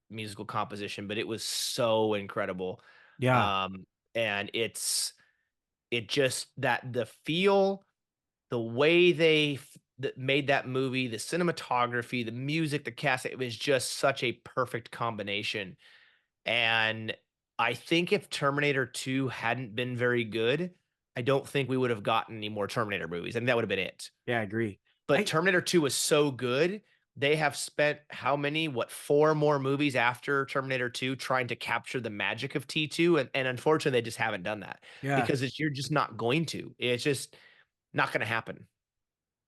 musical composition, but it was so incredible. Yeah. Um, and it just that the feel, the way made that movie, the cinematography, the music, the cast, it was just such a perfect combination. And I think if Terminator 2 hadn't been very good, I don't think we would have gotten any more Terminator movies. I think that would have been it. Yeah, I agree. But I Terminator 2 was so good. They have spent how many, what, four more movies after Terminator 2 trying to capture the magic of T2. And unfortunately, they just haven't done that Yeah. because you're just not going to. It's just not going to happen.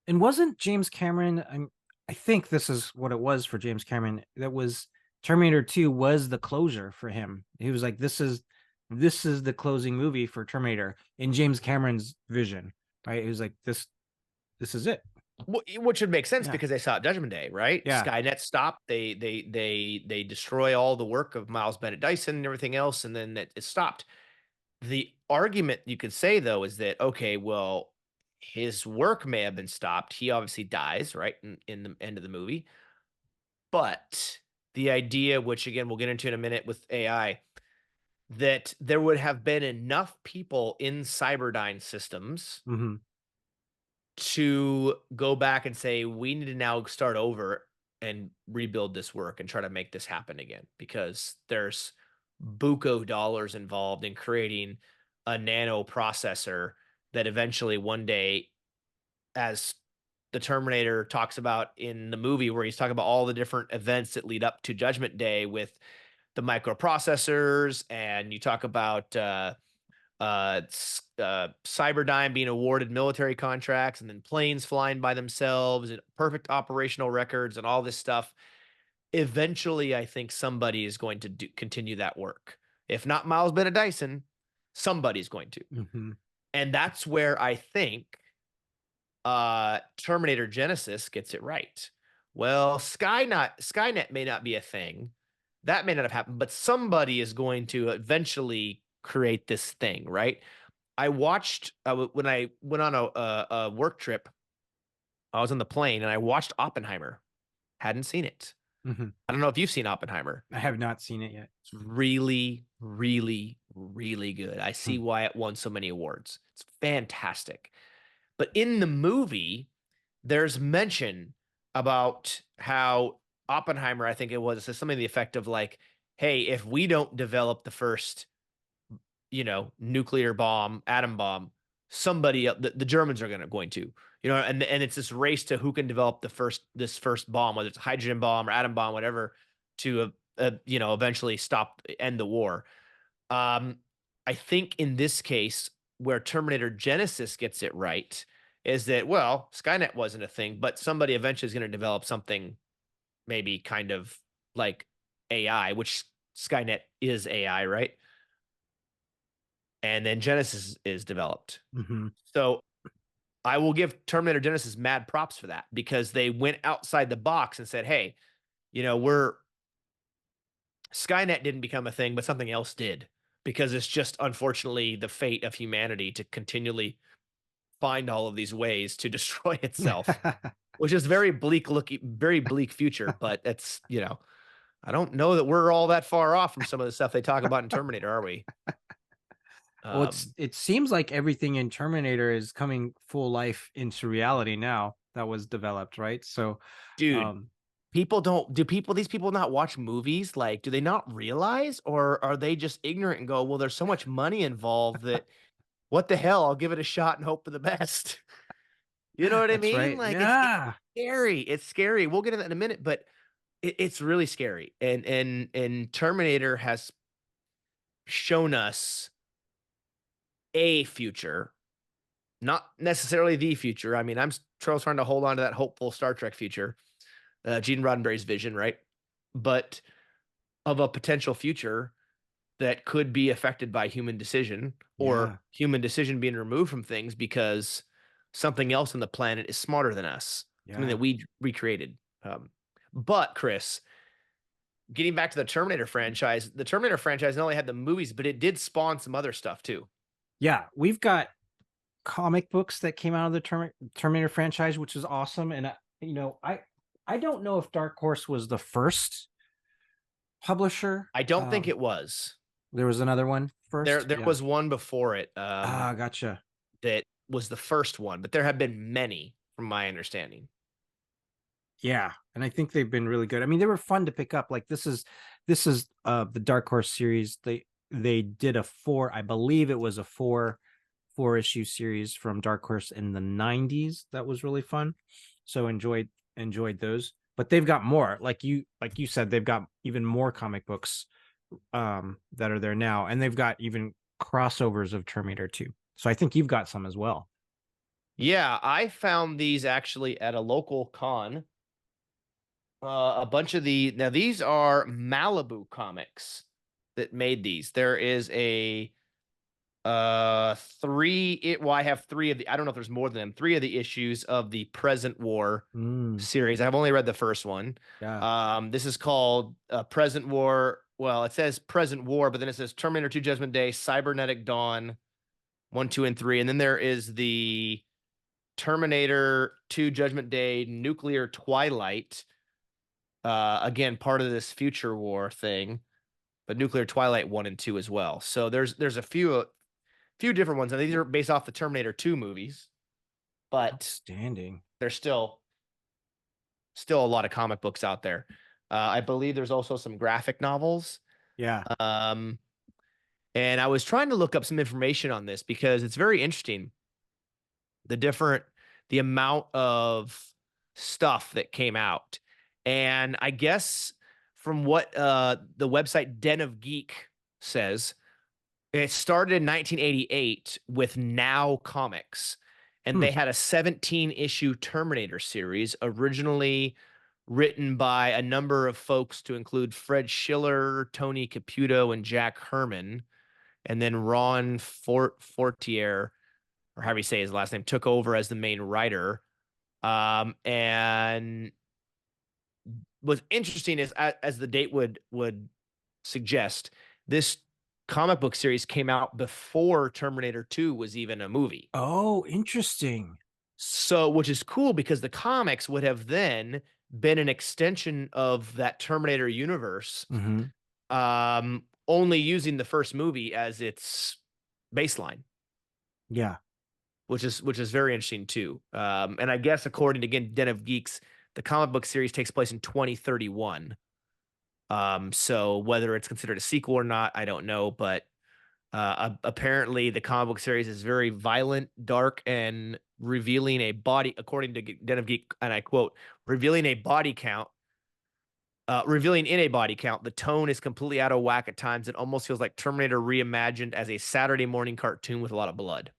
And wasn't James Cameron, I think this is what it was for James Cameron. That was Terminator 2 was the closure for him. He was like, this is the closing movie for Terminator in James Cameron's vision, right? He was like, this is it. Which would make sense Yeah. because they saw it Judgment Day, right? Yeah. Skynet stopped. They destroy all the work of Miles Bennett Dyson and everything else, and then it stopped. The argument you could say though is that okay, well, his work may have been stopped. He obviously dies, right, in the end of the movie. But the idea, which again we'll get into in a minute with AI, that there would have been enough people in Cyberdyne systems Mhm. to go back and say, we need to now start over and rebuild this work and try to make this happen again because there's buco dollars involved in creating a nano processor that eventually one day, as the Terminator talks about in the movie, where he's talking about all the different events that lead up to Judgment Day with the microprocessors, and you talk about Cyberdyne being awarded military contracts and then planes flying by themselves and perfect operational records and all this stuff. Eventually, I think somebody is going to continue that work. If not Miles Bennett Dyson, somebody's going to. Mhm. And that's where I think Terminator Genesis gets it right. Well, Skynet may not be a thing. That may not have happened, but somebody is going to eventually create this thing, right? I watched when I went on a work trip. I was on the plane and I watched Oppenheimer. Hadn't seen it. Mhm. I don't know if you've seen Oppenheimer. I have not seen it yet. It's really, really, really good. I Hmm. see why it won so many awards. It's fantastic. But in the movie, there's mention about how Oppenheimer, I think it was, says something to the effect of like, hey, if we don't develop the first, nuclear bomb, atom bomb, somebody the Germans are going to, and it's this race to who can develop this first bomb, whether it's a hydrogen bomb or atom bomb, whatever, to eventually end the war. Um, I think in this case, where Terminator Genesis gets it right, is that well, Skynet wasn't a thing, but somebody eventually is going to develop something maybe kind of like AI, which Skynet is AI, right? And then Genesis is developed. Mhm. So I will give Terminator Genesis mad props for that because they went outside the box and said, "Hey, we're Skynet didn't become a thing, but something else did." Because it's just unfortunately the fate of humanity to continually find all of these ways to destroy itself, which is very bleak future. But I don't know that we're all that far off from some of the stuff they talk about in Terminator, are we? Well, it seems like everything in Terminator is coming full life into reality now that was developed, right? So, Dude, um, these people not watch movies? Like, do they not realize, or are they just ignorant and go, well, there's so much money involved that what the hell? I'll give it a shot and hope for the best. You know what I that's mean? right. Like it's Yeah. scary. It's scary. We'll get into that in a minute, but it's really scary. And Terminator has shown us a future, not necessarily the future. I mean, I'm still trying to hold on to that hopeful Star Trek future, Gene Roddenberry's vision, right? But of a potential future that could be affected by human decision or Yeah. human decision being removed from things because something else on the planet is smarter than us, something that Yeah. we recreated. But Chris, getting back to the Terminator franchise not only had the movies, but it did spawn some other stuff too. Yeah. We've got comic books that came out of the Terminator franchise, which is awesome. And I don't know if Dark Horse was the first publisher. I don't think it was. There was another one There first. there Yeah. was one before it Gotcha. that was the first one, but there have been many from my understanding. Yeah, and I think they've been really good. I mean, they were fun to pick up. Like this is the Dark Horse series. They did a four, I believe it was a four issue series from Dark Horse in the 90s that was really fun. So enjoyed those. But they've got more. Like you said, they've got even more comic books that are there now, and they've got even crossovers of Terminator 2. So I think you've got some as well. Yeah, I found these actually at a local con. A bunch of now these are Malibu Comics that made these. There is a I have three of the I don't know if there's more than them. Three of the issues of the Present War Mm, series. I've only read the first one. yeah. This is called Present War. well, it says present war, but then it says Terminator 2 Judgment Day, Cybernetic Dawn 1, 2, and 3. And then there is the Terminator 2 Judgment Day, Nuclear Twilight. Again, part of this future war thing, but Nuclear Twilight 1 and 2 as well. So there's a few different ones, and these are based off the Terminator 2 movies, but Outstanding. there's still a lot of comic books out there. I believe there's also some graphic novels. Yeah. Um, and I was trying to look up some information on this because it's very interesting. The different, the amount of stuff that came out. And I guess from what the website Den of Geek says, it started in 1988 with Now Comics, and Hmm. they had a 17 issue Terminator series, originally written by a number of folks to include Fred Schiller, Tony Caputo, and Jack Herman. And then Ron Fortier, or however you say his last name, took over as the main writer. And what's interesting is, as the date would suggest, this comic book series came out before Terminator 2 was even a movie. Oh, interesting. So, which is cool because the comics would have then been an extension of that Terminator universe, Hmm. only using the first movie as its baseline, Yeah. which is very interesting too. And I guess according to, again, Den of Geeks, the comic book series takes place in 2031. So whether it's considered a sequel or not, I don't know, but apparently the comic book series is very violent, dark, and revealing a body, according to Den of Geek, and I quote, revealing a body count. Revealing in a body count, the tone is completely out of whack at times. It almost feels like Terminator reimagined as a Saturday morning cartoon with a lot of blood.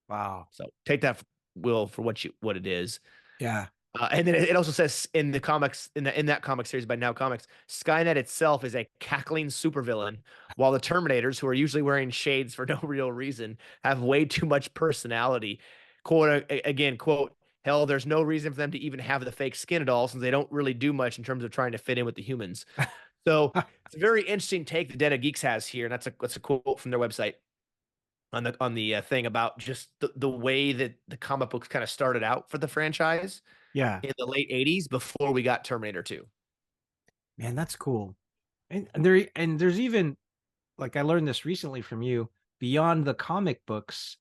Wow. So take that, Will, for what it is. Yeah. And then it also says in the comics, in that comic series by Now Comics, Skynet itself is a cackling supervillain, while the Terminators, who are usually wearing shades for no real reason, have way too much personality. Quote again, quote, hell, there's no reason for them to even have the fake skin at all, since they don't really do much in terms of trying to fit in with the humans. So it's a very interesting take that Den of Geeks has here, and that's a quote from their website on the thing about just the way that the comic books kind of started out for the franchise Yeah. in the late 80s before we got Terminator 2. Man, that's cool. And there's even, like, I learned this recently from you, beyond the comic books,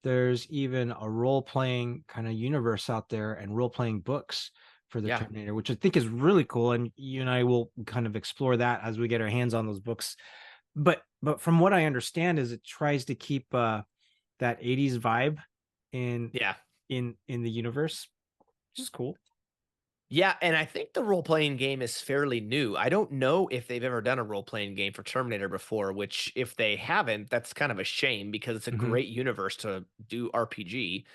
there's even a role-playing kind of universe out there and role-playing books for the Yeah. Terminator, which I think is really cool. And you and I will kind of explore that as we get our hands on those books. But from what I understand is it tries to keep that 80s vibe in Yeah. in the universe, which is cool. Yeah, and I think the role-playing game is fairly new. I don't know if they've ever done a role-playing game for Terminator before, which if they haven't, that's kind of a shame because it's a Hmm. great universe to do RPG.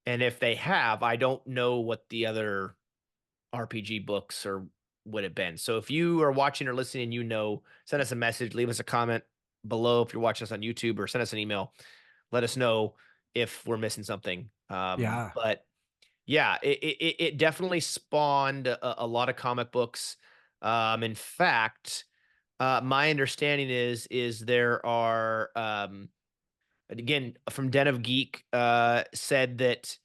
And if they have, I don't know what the other RPG books or would have been. So if you are watching or listening and send us a message, leave us a comment below if you're watching us on YouTube, or send us an email. Let us know if we're missing something. Yeah. But yeah, it definitely spawned a lot of comic books. In fact, my understanding is there are, again, from Den of Geek, said that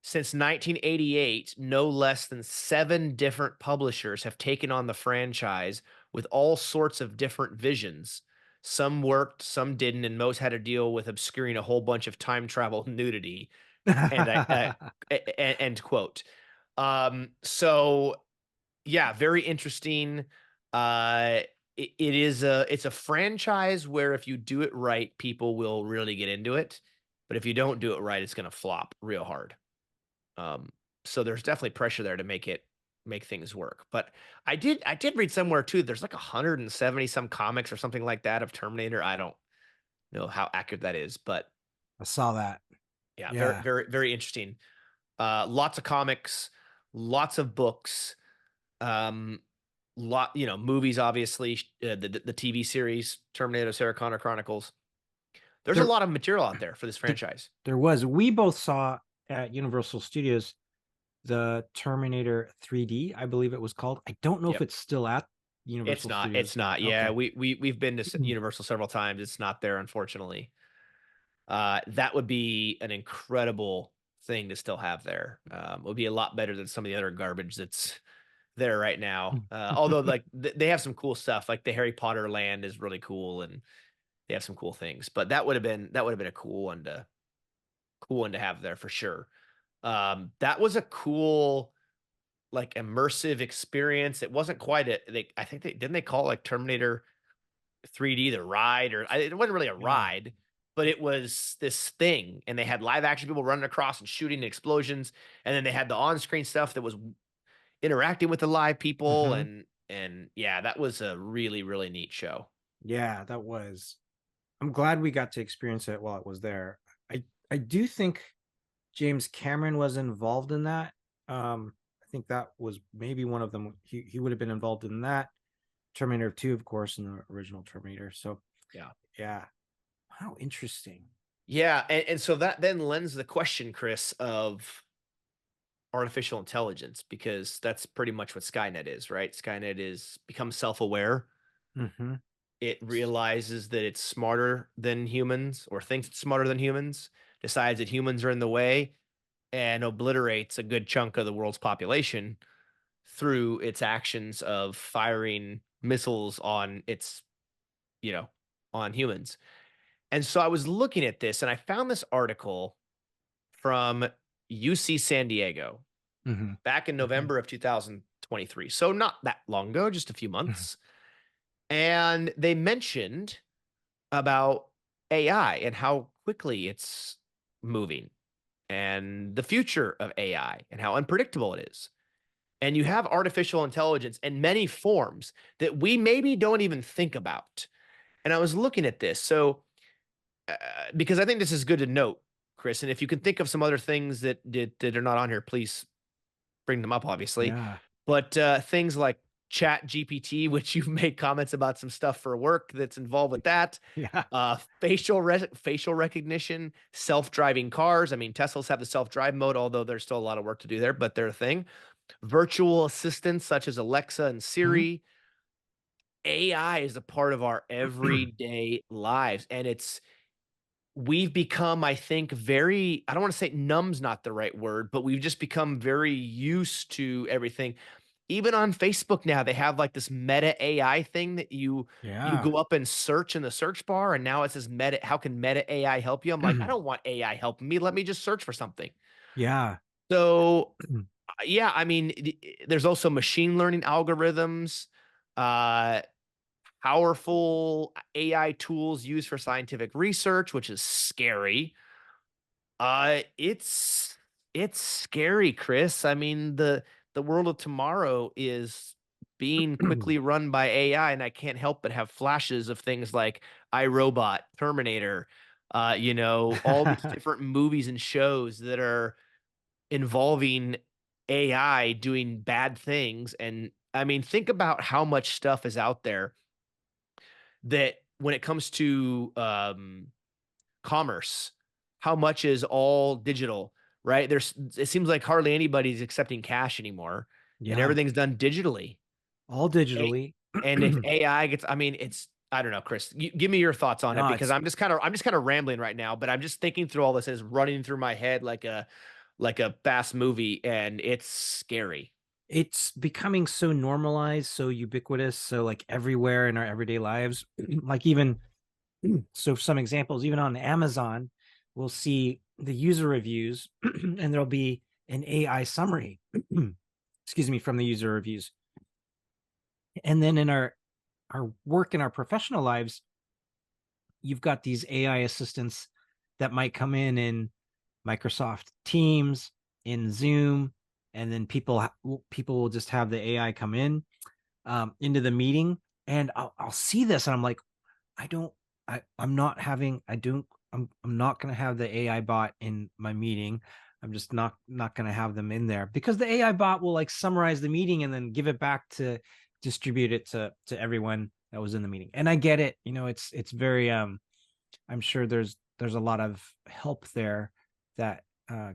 since 1988, no less than 7 different publishers have taken on the franchise with all sorts of different visions. Some worked, some didn't, and most had to deal with obscuring a whole bunch of time travel nudity. And end quote. So yeah, very interesting. It's a franchise where if you do it right, people will really get into it. But if you don't do it right, it's gonna flop real hard. Um, so there's definitely pressure there to make things work. But I did read somewhere too. There's like 170 some comics or something like that of Terminator. I don't know how accurate that is, but I saw that. yeah, very Yeah. very very interesting. Lots of comics, lots of books, um, movies. Obviously, the TV series Terminator: Sarah Connor Chronicles. There's a There lot of material out there for this th- franchise. there was. We both saw at Universal Studios the Terminator 3D, I believe it was called. I don't know if Yep. it's still at Universal It's Studios? not. Yeah, Okay. we've been to Universal several times. It's not there, unfortunately. That would be an incredible thing to still have there. It would be a lot better than some of the other garbage that's there right now. Although like they have some cool stuff, like the Harry Potter land is really cool, and they have some cool things. But that would have been a cool one to have there for sure. That was a cool like immersive experience. It wasn't quite a I think they didn't they call it like Terminator 3D the ride it wasn't really a Yeah. ride, but it was this thing and they had live action people running across and shooting explosions and then they had the on-screen stuff that was interacting with the live people Hmm. and yeah, that was a really really neat show. Yeah, that was. I'm glad we got to experience it while it was there. I do think James Cameron was involved in that. I think that was maybe one of them. He would have been involved in that. Terminator 2, of course, in the original Terminator. So Yeah. yeah. How interesting. Yeah, and so that then lends the question, Chris, of artificial intelligence because that's pretty much what Skynet is, right? Skynet is becomes self-aware. Hmm. It realizes that it's smarter than humans or thinks it's smarter than humans, decides that humans are in the way, and obliterates a good chunk of the world's population through its actions of firing missiles on its, you know, on humans. And so I was looking at this and I found this article from UC San Diego Hmm. back in Hmm. November of 2023. So not that long ago, just a few months. And they mentioned about AI and how quickly it's moving and the future of AI and how unpredictable it is. And you have artificial intelligence in many forms that we maybe don't even think about. And I was looking at this. So, because I think this is good to note, Chris, and if you can think of some other things that are not on here, please bring them up, obviously. Yeah. But things like Chat GPT, which you've made comments about some stuff for work that's involved with that. Yeah. Facial recognition, self-driving cars. I mean, Teslas have the self-drive mode, although there's still a lot of work to do there, but they're a thing. Virtual assistants such as Alexa and Mhm. Siri. AI is a part of our everyday lives, and we've become, I think, very, I don't want to say numb's not the right word, but we've just become very used to everything. Even on Facebook now, they have like this meta AI thing that you Yeah. go up and search in the search bar, and now it says meta. How can meta AI help you? I'm like, I don't want AI helping me. Let me just search for something. Yeah. So yeah, I mean, there's also machine learning algorithms, uh, powerful AI tools used for scientific research, which is scary. It's scary, Chris. I mean, the world of tomorrow is being quickly run by AI, and I can't help but have flashes of things like iRobot, Terminator, all these different movies and shows that are involving AI doing bad things. And I mean, think about how much stuff is out there that when it comes to commerce, how much is all digital, right? It seems like hardly anybody's accepting cash anymore, and Yeah. everything's done digitally. All A- digitally. And if AI gets, I mean, I don't know, Chris. Give me your thoughts on it No, because I'm just kind of rambling right now, but I'm just thinking through all this and it's running through my head like a fast movie, and it's scary. it's becoming so normalized, so ubiquitous, so like everywhere in our everyday lives. Like even so some examples, even on Amazon, we'll see the user reviews and there'll be an AI summary, excuse me, from the user reviews. And then in our work in our professional lives, you've got these AI assistants that might come in Microsoft Teams, in Zoom, and then people will just have the AI come in into the meeting, and I'll see this, and I'm like, I don't, I'm not having, I don't, I'm not going to have the AI bot in my meeting. I'm just not going to have them in there because the AI bot will like summarize the meeting and then give it back to distribute it to everyone that was in the meeting. And I get it, it's very I'm sure there's a lot of help there that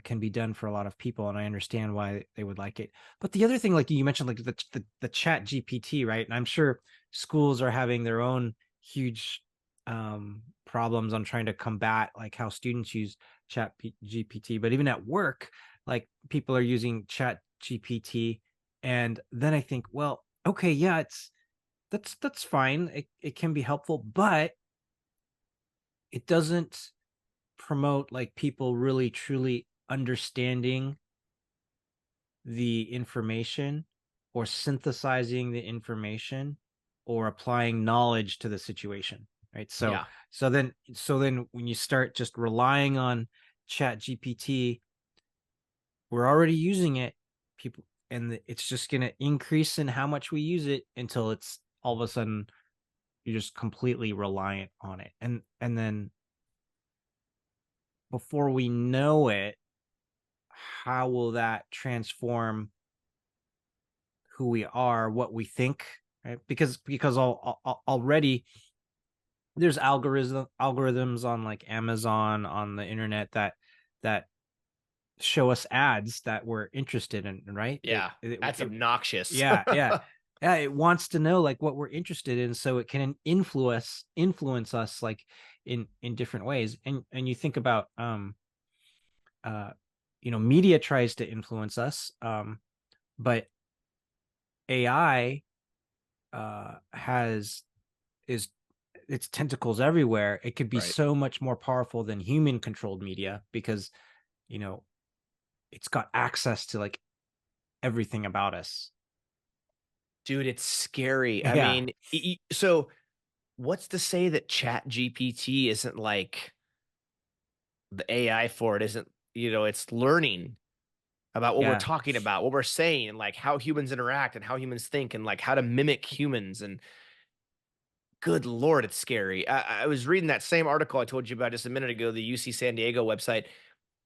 can be done for a lot of people, and I understand why they would like it. But the other thing, like you mentioned, like the Chat GPT, right? And I'm sure schools are having their own huge problems on trying to combat like how students use GPT. But even at work, like people are using Chat GPT, and then I think, well, okay, yeah, that's fine. It can be helpful, but it doesn't promote like people really truly understanding the information or synthesizing the information or applying knowledge to the situation, right? So Yeah. so then when you start just relying on Chat GPT, we're already using it, people, and it's just going to increase in how much we use it until it's all of a sudden you're just completely reliant on it. And then before we know it, how will that transform who we are, what we think, right? Because already there's algorithms on like Amazon, on the internet, that show us ads that we're interested in, right? Yeah. That's It obnoxious. yeah, yeah. Yeah, it wants to know like what we're interested in so it can influence us like in different ways. And you think about uh media tries to influence us, but AI has is its tentacles everywhere. It could be Right. so much more powerful than human controlled media because you know it's got access to like everything about us. Dude, it's scary. I Yeah, mean, so what's to say that Chat GPT isn't like the AI for it isn't, it's learning about what we're yeah, talking about, what we're saying, and like how humans interact and how humans think and like how to mimic humans. And good Lord, it's scary. I was reading that same article I told you about just a minute ago, the UC San Diego website.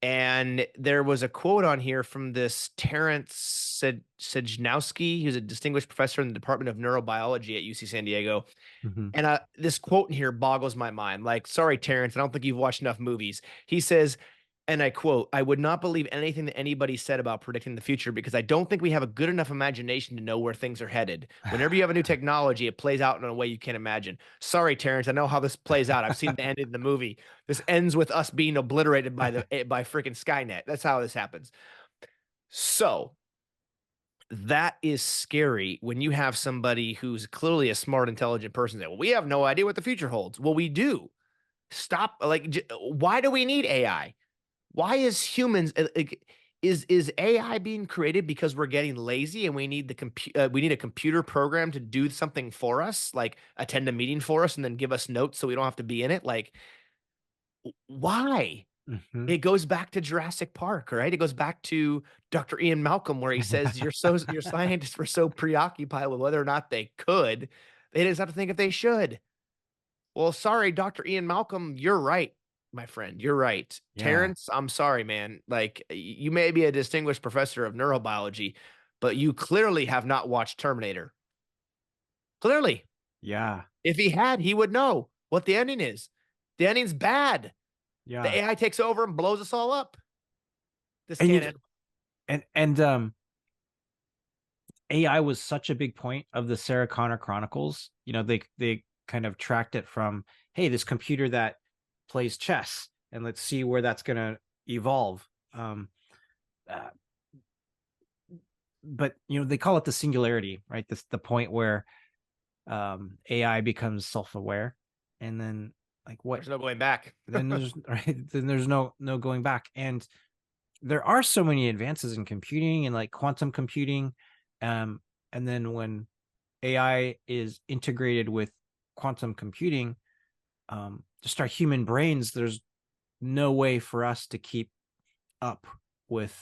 And there was a quote on here from this Terrence Sejnowski, who's a distinguished professor in the Department of Neurobiology at UC San Diego. hmm, And this quote in here boggles my mind. Like, sorry, Terrence, I don't think you've watched enough movies. He says, and I quote, I would not believe anything that anybody said about predicting the future because I don't think we have a good enough imagination to know where things are headed. Whenever you have a new technology, it plays out in a way you can't imagine. Sorry, Terrence, I know how this plays out. I've seen the end of the movie. This ends with us being obliterated by freaking Skynet. That's how this happens. So that is scary when you have somebody who's clearly a smart, intelligent person say, well, we have no idea what the future holds. Well, we do. Stop. Like, why do we need AI? Why is humans like, is AI being created because we're getting lazy and we need we need a computer program to do something for us, like attend a meeting for us and then give us notes so we don't have to be in it? Like, why? hmm. It goes back to Jurassic Park, right? It goes back to Dr. Ian Malcolm, where he says your scientists were so preoccupied with whether or not they could, they didn't have to think if they should. Well, sorry, Dr. Ian Malcolm, you're right, my friend. You're right. Yeah, Terrence, I'm sorry, man. Like you may be a distinguished professor of neurobiology, but you clearly have not watched Terminator. Clearly. yeah, If he had, he would know what the ending is. The ending's bad. The yeah. AI takes over and blows us all up. This And can't you end. and AI was such a big point of the Sarah Connor Chronicles. They kind of tracked it from, hey, this computer that plays chess, and let's see where that's going to evolve. Uh, but they call it the singularity, right? This the point where AI becomes self-aware, and then like what? There's no going back. Then there's right. Then there's no going back, and there are so many advances in computing and like quantum computing, um, and then when AI is integrated with quantum computing, just our human brains, there's no way for us to keep up with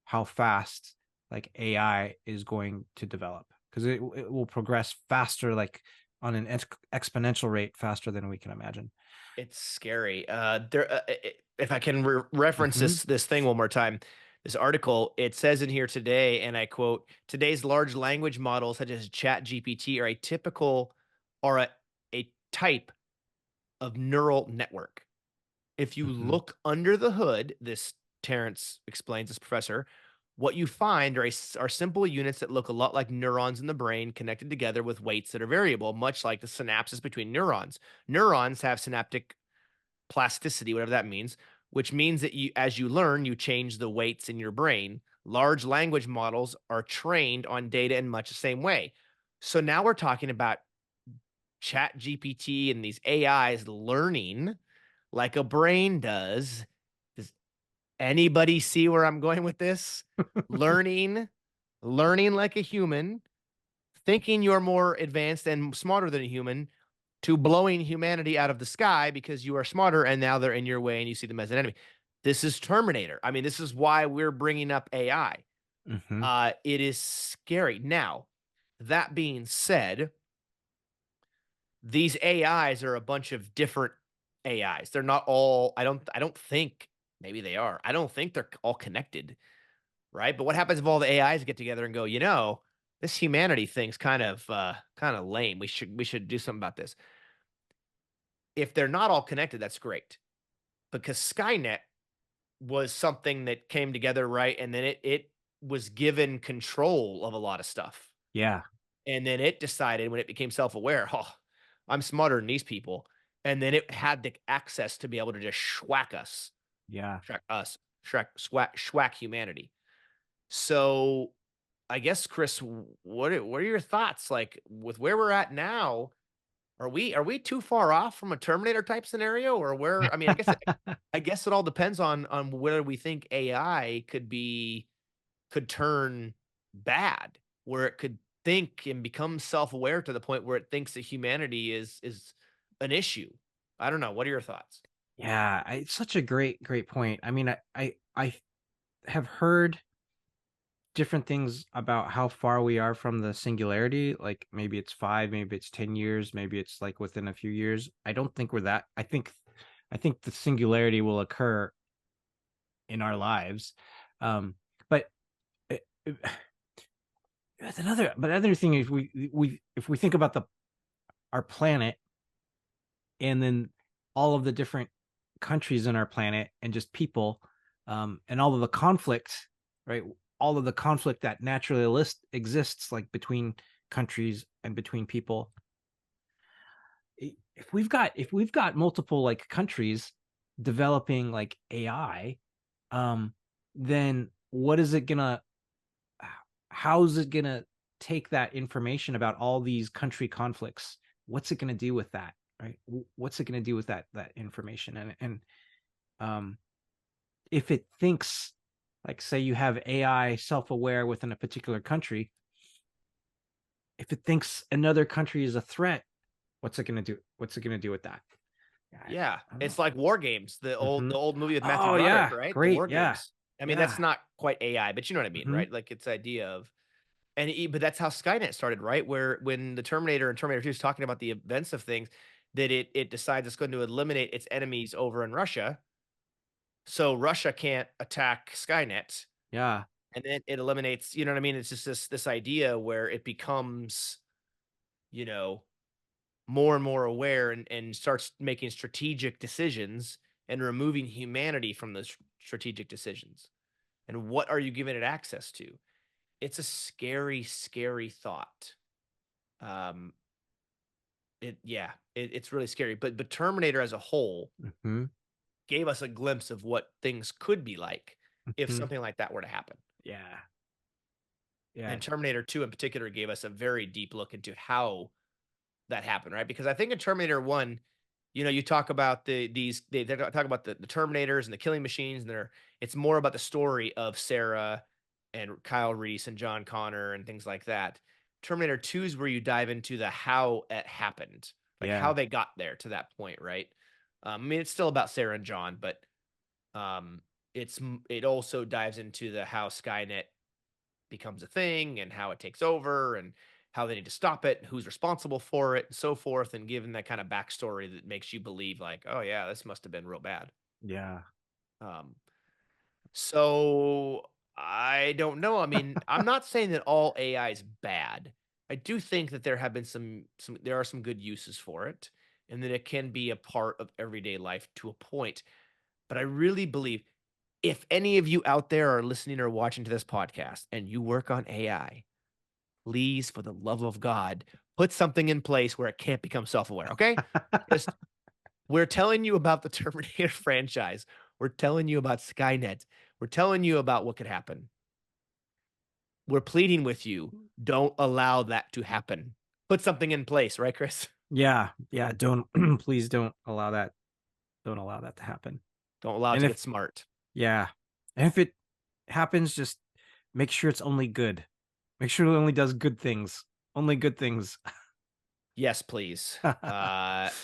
how fast like AI is going to develop because it will progress faster, like on an exponential rate, faster than we can imagine. It's scary. If I can reference Hmm. this thing one more time, this article, it says in here today, and I quote: "Today's large language models, such as Chat GPT, are a typical or a type of neural network. If you Hmm. look under the hood, this Terrence explains, this professor, what you find are simple units that look a lot like neurons in the brain connected together with weights that are variable, much like the synapses between neurons. Neurons have synaptic plasticity, whatever that means, which means that as you learn, you change the weights in your brain. Large language models are trained on data in much the same way. So now we're talking about chat GPT and these AIs learning like a brain does. Does anybody see where I'm going with this? Learning, learning like a human, thinking you're more advanced and smarter than a human, to blowing humanity out of the sky because you are smarter and now they're in your way and you see them as an enemy. This is Terminator. I mean, this is why we're bringing up AI. Hmm. It is scary. Now, that being said, these AIs are a bunch of different AIs. They're not all, I don't think, maybe they are. I don't think they're all connected, right? But what happens if all the AIs get together and go, this humanity thing's kind of lame. We should do something about this. If they're not all connected, that's great, because Skynet was something that came together, right? And then it was given control of a lot of stuff. Yeah. And then it decided when it became self-aware, oh, I'm smarter than these people. And then it had the access to be able to just Yeah. schwack us, schwack humanity. So I guess, Chris, what are your thoughts? Like, with where we're at now, are we too far off from a Terminator type scenario, or where? I mean, I guess it all depends on whether we think AI could turn bad, where it could think and become self-aware to the point where it thinks that humanity is an issue. I don't know. What are your thoughts? Yeah, it's such a great point. I mean, I have heard different things about how far we are from the singularity. Like maybe it's 5, maybe it's 10 years, maybe it's like within a few years. I don't think we're that. I think the singularity will occur in our lives. But it, it- another thing is we if we think about the our planet and then all of the different countries in our planet and just people, and all of the conflict, right? All of the conflict that naturally exists, like between countries and between people. If we've got multiple like countries developing like AI, um, then what is it gonna? How's it gonna take that information about all these country conflicts? What's it gonna do with that? Right? What's it gonna do with that information? And um, if it thinks, like say you have AI self-aware within a particular country, if it thinks another country is a threat, what's it going to do? What's it going to do with that? Yeah, Yeah, I don't know. it's like War Games, the old Hmm. the old movie with Matthew Oh Broderick, yeah, right? The great. War Yeah, Games. I mean, that's yeah. not quite AI, but you know what I mean, Hmm. right? Like, it's the idea of, but that's how Skynet started, right? Where when the Terminator and Terminator 2 is talking about the events of things, that it decides it's going to eliminate its enemies over in Russia, so Russia can't attack Skynet, Yeah, and then it eliminates, you know what I mean? It's just this idea where it becomes, you know, more and more aware, and starts making strategic decisions and removing humanity from those strategic decisions. And what are you giving it access to? It's a scary, scary thought. Um, it's really scary. But Terminator as a whole hmm, gave us a glimpse of what things could be like if hmm, something like that were to happen. yeah, yeah, And Terminator 2 in particular gave us a very deep look into how that happened, right? Because I think in Terminator 1, you talk about they talk about the Terminators and the killing machines, and it's more about the story of Sarah and Kyle Reese and John Connor and things like that. Terminator 2 is where you dive into the how it happened, like how yeah, they got there to that point, right? I mean, it's still about Sarah and John, but um, it also dives into the how Skynet becomes a thing and how it takes over and how they need to stop it, who's responsible for it, and so forth, and given that kind of backstory that makes you believe like, oh yeah, this must have been real bad. yeah. Um, so I don't know. I mean, I'm not saying that all AI is bad. I do think that there have been some there are some good uses for it, and that it can be a part of everyday life to a point. But I really believe If any of you out there are listening or watching to this podcast and you work on AI, please, for the love of God, put something in place where it can't become self-aware, okay? Just we're telling you about the Terminator franchise. We're telling you about Skynet. We're telling you about what could happen. We're pleading with you, don't allow that to happen. Put something in place, right, Chris? Yeah, yeah, don't please don't allow that to happen. Don't allow it And to if get smart. yeah, and if it happens, just make sure it's only good. Make sure it only does good things. Only good things. Yes, please.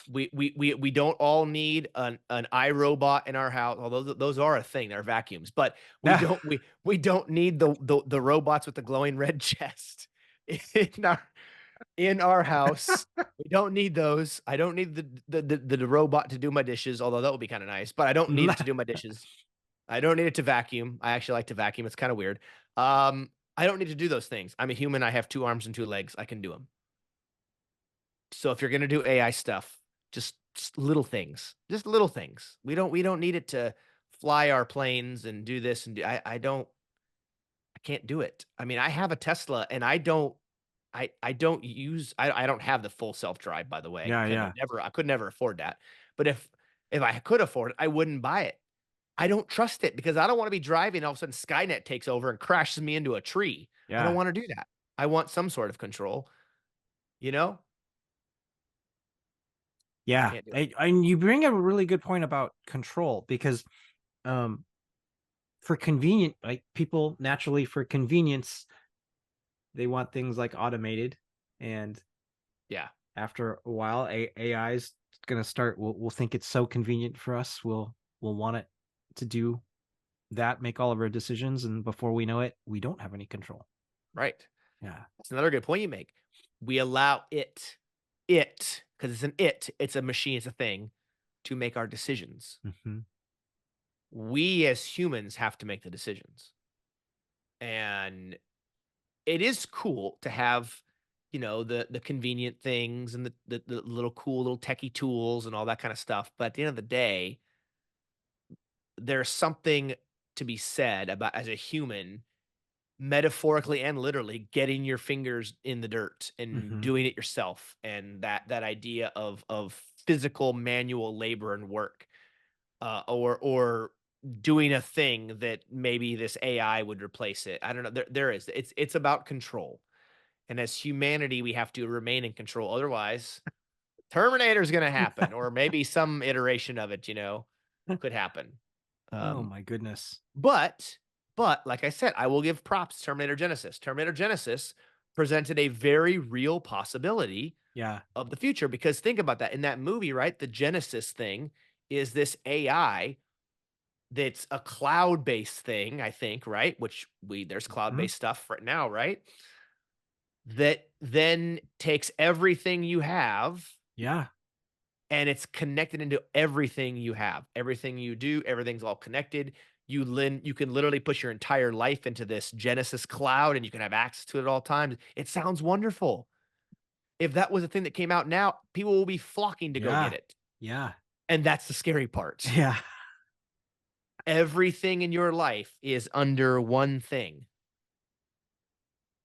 We don't all need an iRobot in our house, although those are a thing. They're vacuums, but Yeah, we don't need the robots with the glowing red chest in our house. We don't need those. I don't need the robot to do my dishes, although that would be kind of nice. But I don't need it to do my dishes. I don't need it to vacuum. I actually like to vacuum. It's kind of weird. I don't need to do those things. I'm a human. I have 2 arms and 2 legs. I can do them. So if you're gonna do AI stuff, just little things, just little things. We don't need it to fly our planes and do this and do I can't do it. I mean, I have a Tesla and I don't use I don't have the full self-drive, by the way. yeah, yeah, I could never afford that. But if I could afford it, I wouldn't buy it. I don't trust it because I don't wanna be driving, all of a sudden Skynet takes over and crashes me into a tree. I don't yeah, wanna do that. I want some sort of control, you know? yeah. Can't do it. And you bring a really good point about control because um for convenient, like people naturally for convenience, they want things like automated, and Yeah. after a while, AI is going to start. We'll think it's so convenient for us. We'll want it to do that, make all of our decisions, and before we know it, we don't have any control. Right. Yeah. That's another good point you make. We allow because it's a machine, it's a thing, to make our decisions. Hmm. We as humans have to make the decisions. And it is cool to have, the convenient things and the little cool little techie tools and all that kind of stuff. But at the end of the day, there's something to be said about as a human metaphorically and literally getting your fingers in the dirt and Hmm. doing it yourself, and that idea of physical manual labor and work, or doing a thing that maybe this AI would replace it. I don't know. There is. It's about control, and as humanity, we have to remain in control. Otherwise, Terminator is going to happen, or maybe some iteration of it. Could happen. Oh Um, my goodness. but but like I said, I will give props to Terminator Genesis. Terminator Genesis presented a very real possibility Yeah. of the future, because think about that. In that movie, right, the Genesis thing is this AI that's a cloud-based thing, I think, right? Which there's Hmm. cloud-based stuff right now, right? That then takes everything you have Yeah. and it's connected into everything you have. Everything you do, everything's all connected. You can literally push your entire life into this Genesis cloud and you can have access to it at all times. It sounds wonderful. If that was a thing that came out now, people will be flocking to go get Yeah. it. Yeah. And that's the scary part. Yeah. Everything in your life is under one thing.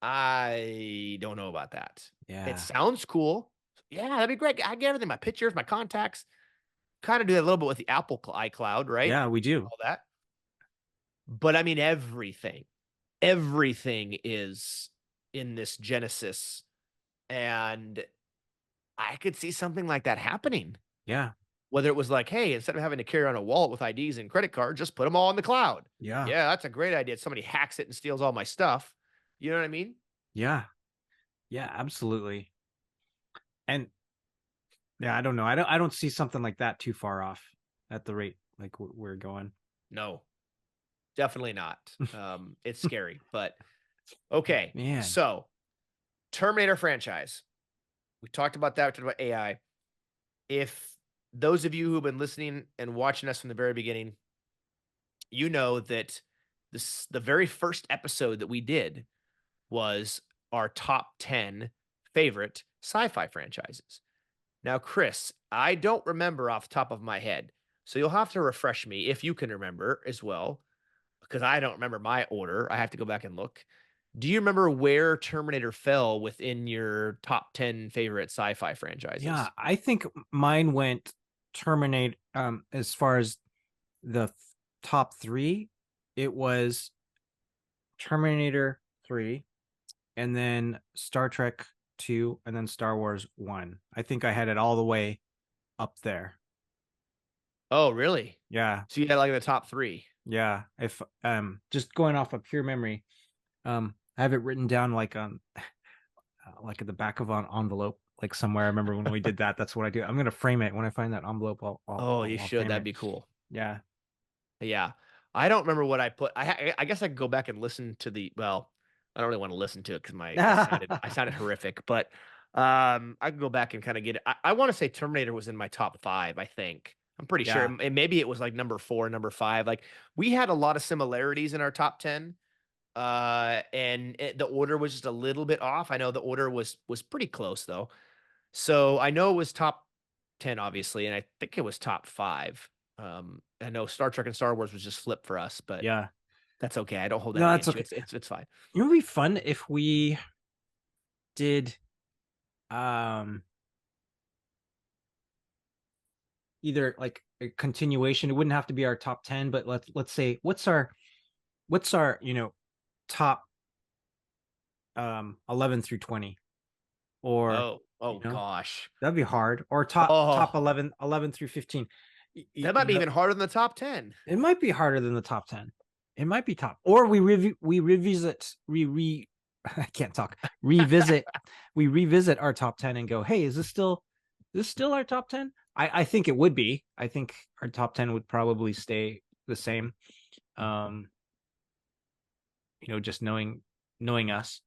I don't know about that. It Yeah. sounds cool. Yeah, that'd be great. I get everything, my pictures, my contacts. Kind of do that a little bit with the Apple iCloud, right? Yeah. We do. All that. But I mean, everything is in this Genesis. And I could see something like that happening. Yeah. Whether it was like, hey, instead of having to carry around a wallet with IDs and credit cards, just put them all in the cloud. Yeah. Yeah, that's a great idea. Somebody hacks it and steals all my stuff. You know what I mean? Yeah. Yeah. Absolutely. And yeah, I don't know. I don't see something like that too far off at the rate like we're going. No, definitely not. It's scary, but okay. Man. So, Terminator franchise. We talked about that. We talked about AI. If those of you who've been listening and watching us from the very beginning, you know that the very first episode that we did was our top 10 favorite sci-fi franchises. Now, Chris, I don't remember off the top of my head, so you'll have to refresh me if you can remember as well. because I don't remember my order. I have to go back and look. Do you remember where Terminator fell within your top 10 favorite sci-fi Yeah, franchises? I think mine went Terminate as far as the top 3, it was Terminator 3 and then Star Trek 2 and then Star Wars 1. I think I had it all the way up there. Oh, really? Yeah. So you had like the top three. Yeah. If just going off of pure memory, I have it written down like at the back of an envelope, like somewhere. I remember when we did that. That's what I do. I'm gonna frame it when I find that envelope. Oh, you I'll should. frame That'd it. be cool. Yeah. Yeah. I don't remember what I put. I guess I could go back and listen to well, I don't really want to listen to it because I sounded horrific, but I can go back and kind of get it. I want to say Terminator was in my top five, I think. I'm pretty sure. Yeah. And maybe it was like number four, number five. Like we had a lot of similarities in our top 10. The order was just a little bit off. I know the order was pretty close though. So I know it was top 10, obviously, and I think it was top five. I know Star Trek and Star Wars was just flipped for us, but Yeah. that's okay. I don't hold that No, that's against you. okay. It's fine. It would be fun if we did um either like a continuation. It wouldn't have to be our top 10, but let's say what's our, top 11 through 20, or Oh gosh. that'd be hard, or top Oh, 11 through 15. that might be even harder than the top 10. It might be harder than the top 10. It might be top, or we revisit I can't talk, revisit we revisit our top 10 and go, hey, is this still our top 10? I think it would be. I think our top 10 would probably stay the same. um just knowing us.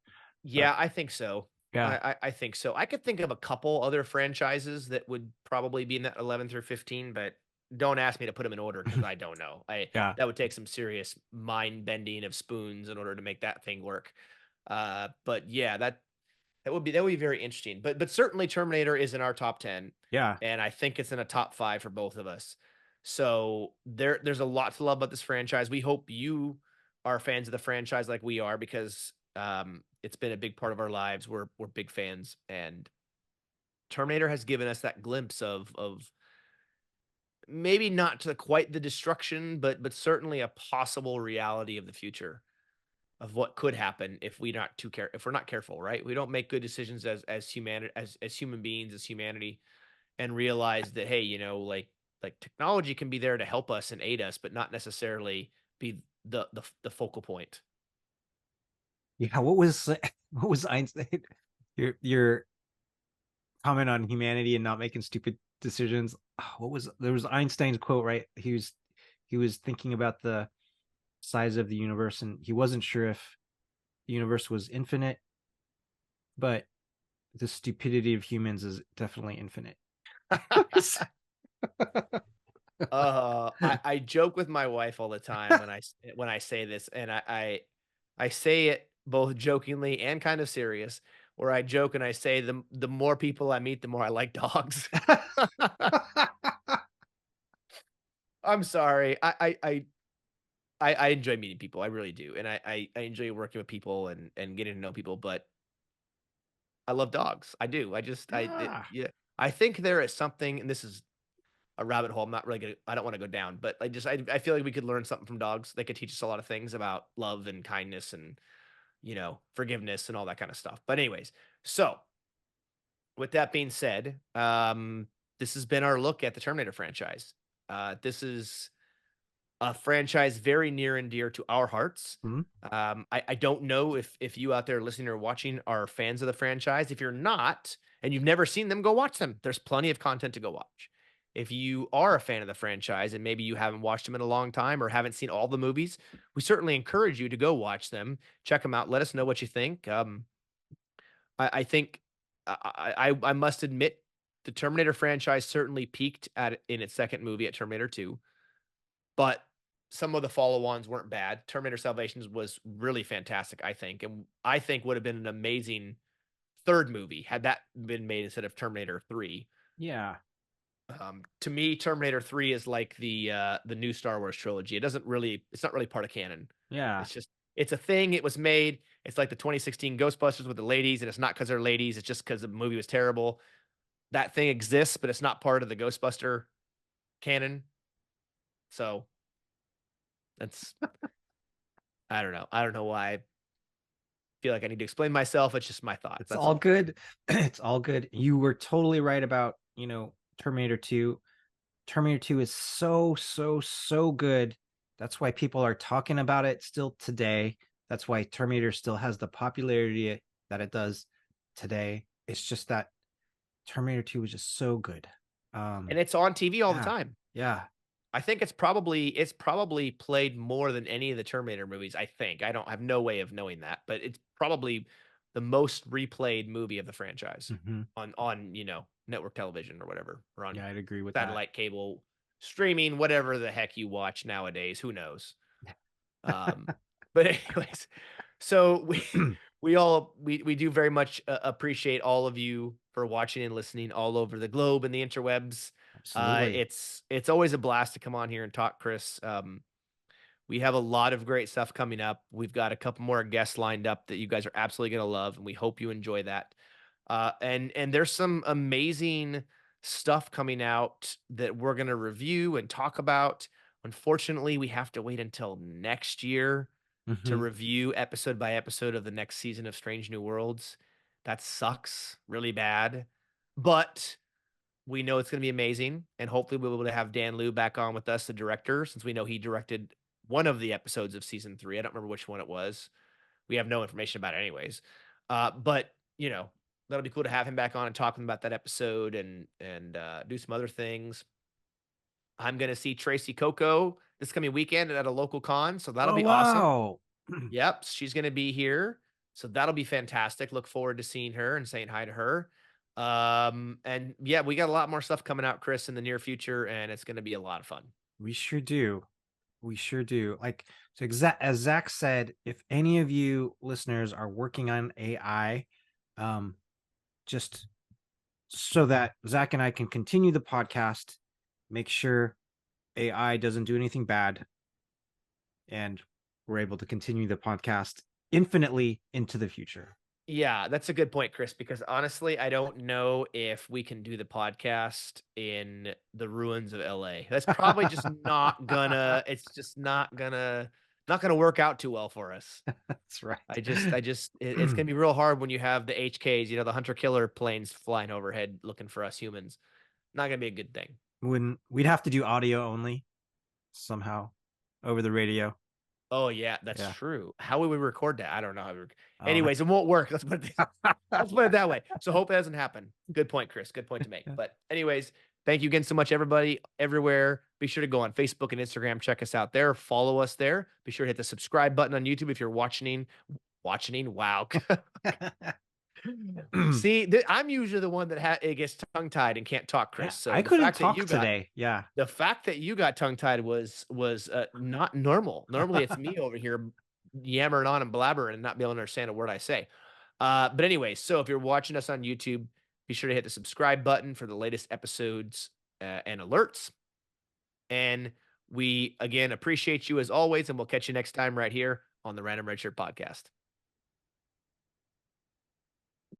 But Yeah, I think so. yeah. I think so. I could think of a couple other franchises that would probably be in that 11 through 15, but don't ask me to put them in order because I don't know. I Yeah. That would take some serious mind bending of spoons in order to make that thing work. But yeah, that would be very interesting. But certainly Terminator is in our top 10, Yeah. and I think it's in a top 5 for both of us. So there's a lot to love about this franchise. We hope you are fans of the franchise like we are because it's been a big part of our lives. We're big fans, and Terminator has given us that glimpse of maybe not to quite the destruction, but certainly a possible reality of the future of what could happen if we're not careful, right? We don't make good decisions as human as human beings, as humanity, and realize that, hey, like technology can be there to help us and aid us, but not necessarily be the focal point. Yeah. What was Einstein? Your comment on humanity and not making stupid decisions. What was there was Einstein's quote, right? He was thinking about the size of the universe, and he wasn't sure if the universe was infinite, but the stupidity of humans is definitely infinite. I joke with my wife all the time when I say this, and I say it both jokingly and kind of serious, where I joke and I say the more people I meet, the more I like dogs. I'm sorry. I enjoy meeting people. I really do, and I enjoy working with people and getting to know people. But I love dogs. I do. Ah, Yeah. I think there is something, and this is a rabbit hole. I'm not really gonna. I don't want to go down, but I feel like we could learn something from dogs. They could teach us a lot of things about love and kindness and forgiveness and all that kind of stuff. But anyways, so with that being said, this has been our look at the Terminator franchise. This is a franchise very near and dear to our hearts. mhm. I don't know if you out there listening or watching are fans of the franchise. If you're not and you've never seen them, go watch them. There's plenty of content to go watch. If you are a fan of the franchise and maybe you haven't watched them in a long time or haven't seen all the movies, we certainly encourage you to go watch them, check them out, let us know what you think. I think I must admit the Terminator franchise certainly peaked in its second movie at Terminator 2, but some of the follow-ons weren't bad. Terminator Salvations was really fantastic, I think, and I think would have been an amazing third movie had that been made instead of Terminator 3. Yeah. To me, Terminator 3 is like the new Star Wars trilogy. It's not really part of canon. Yeah. It's just it's a thing. It was made. It's like the 2016 Ghostbusters with the ladies, and it's not because they're ladies. It's just because the movie was terrible. That thing exists, but it's not part of the Ghostbuster canon. So that's I don't know. I don't know why I feel like I need to explain myself. It's just my thoughts. It's That's all all. good. It's all good. You were totally right about, Terminator 2. Terminator 2 is so, so, so good. That's why people are talking about it still today. That's why Terminator still has the popularity that it does today. It's just that Terminator 2 was just so good. And Um, it's on TV all the yeah, time. yeah. I think it's probably played more than any of the Terminator movies, I think. I have no way of knowing that, but it's probably the most replayed movie of the franchise Hmm. on network television or whatever, or on Yeah, I'd agree with that. satellite cable, streaming, whatever the heck you watch nowadays, who knows? Um, but anyways, so we do very much appreciate all of you for watching and listening all over the globe and the interwebs. Absolutely. It's always a blast to come on here and talk, Chris. We have a lot of great stuff coming up. We've got a couple more guests lined up that you guys are absolutely going to love, and we hope you enjoy that. And there's some amazing stuff coming out that we're going to review and talk about. Unfortunately, we have to wait until next year to Hmm. review episode by episode of the next season of Strange New Worlds. That sucks really bad, but we know it's going to be amazing, and hopefully we'll be able to have Dan Liu back on with us, the director, since we know he directed one of the episodes of season 3. I don't remember which one it was. We have no information about it anyways. But that'll be cool to have him back on and talking about that episode and do some other things. I'm gonna see Tracy Coco this coming weekend at a local con, so that'll Oh, be awesome. wow. Yep, she's gonna be here, so that'll be fantastic. Look forward to seeing her and saying hi to her. And yeah, we got a lot more stuff coming out, Chris, in the near future, and it's gonna be a lot of fun. We sure do. We sure do. Like, so as Zach said, if any of you listeners are working on AI, um, just so that Zach and I can continue the podcast, make sure AI doesn't do anything bad, and we're able to continue the podcast infinitely into the future. Yeah, that's a good point, Chris, because honestly, I don't know if we can do the podcast in the ruins of LA. That's probably just not gonna it's just not gonna work out too well for us. That's right. It's gonna be real hard when you have the HKs, the hunter killer planes flying overhead looking for us humans. Not gonna be a good thing. When we'd have to do audio only somehow over the radio. Oh yeah, that's Yeah. true. How would we record that? I don't know how we I'll have anyways, it won't work. Let's put it that way. So hope it doesn't happen. Good point, Chris. Good point to make. to. But anyways, thank you again so much, everybody, everywhere. Be sure to go on Facebook and Instagram. Check us out there. Follow us there. Be sure to hit the subscribe button on YouTube if you're watching. Watching. Wow. See, I'm usually the one that it gets tongue tied and can't talk, Yeah, Chris. I So the couldn't fact that talk you got today. Yeah. the fact that you got tongue tied was not normal. Normally, it's me over here yammering on and blabbering and not being able to understand a word I say. But anyway, so if you're watching us on YouTube, be sure to hit the subscribe button for the latest episodes and alerts. And we again appreciate you as always, and we'll catch you next time right here on the Random Redshirt Podcast.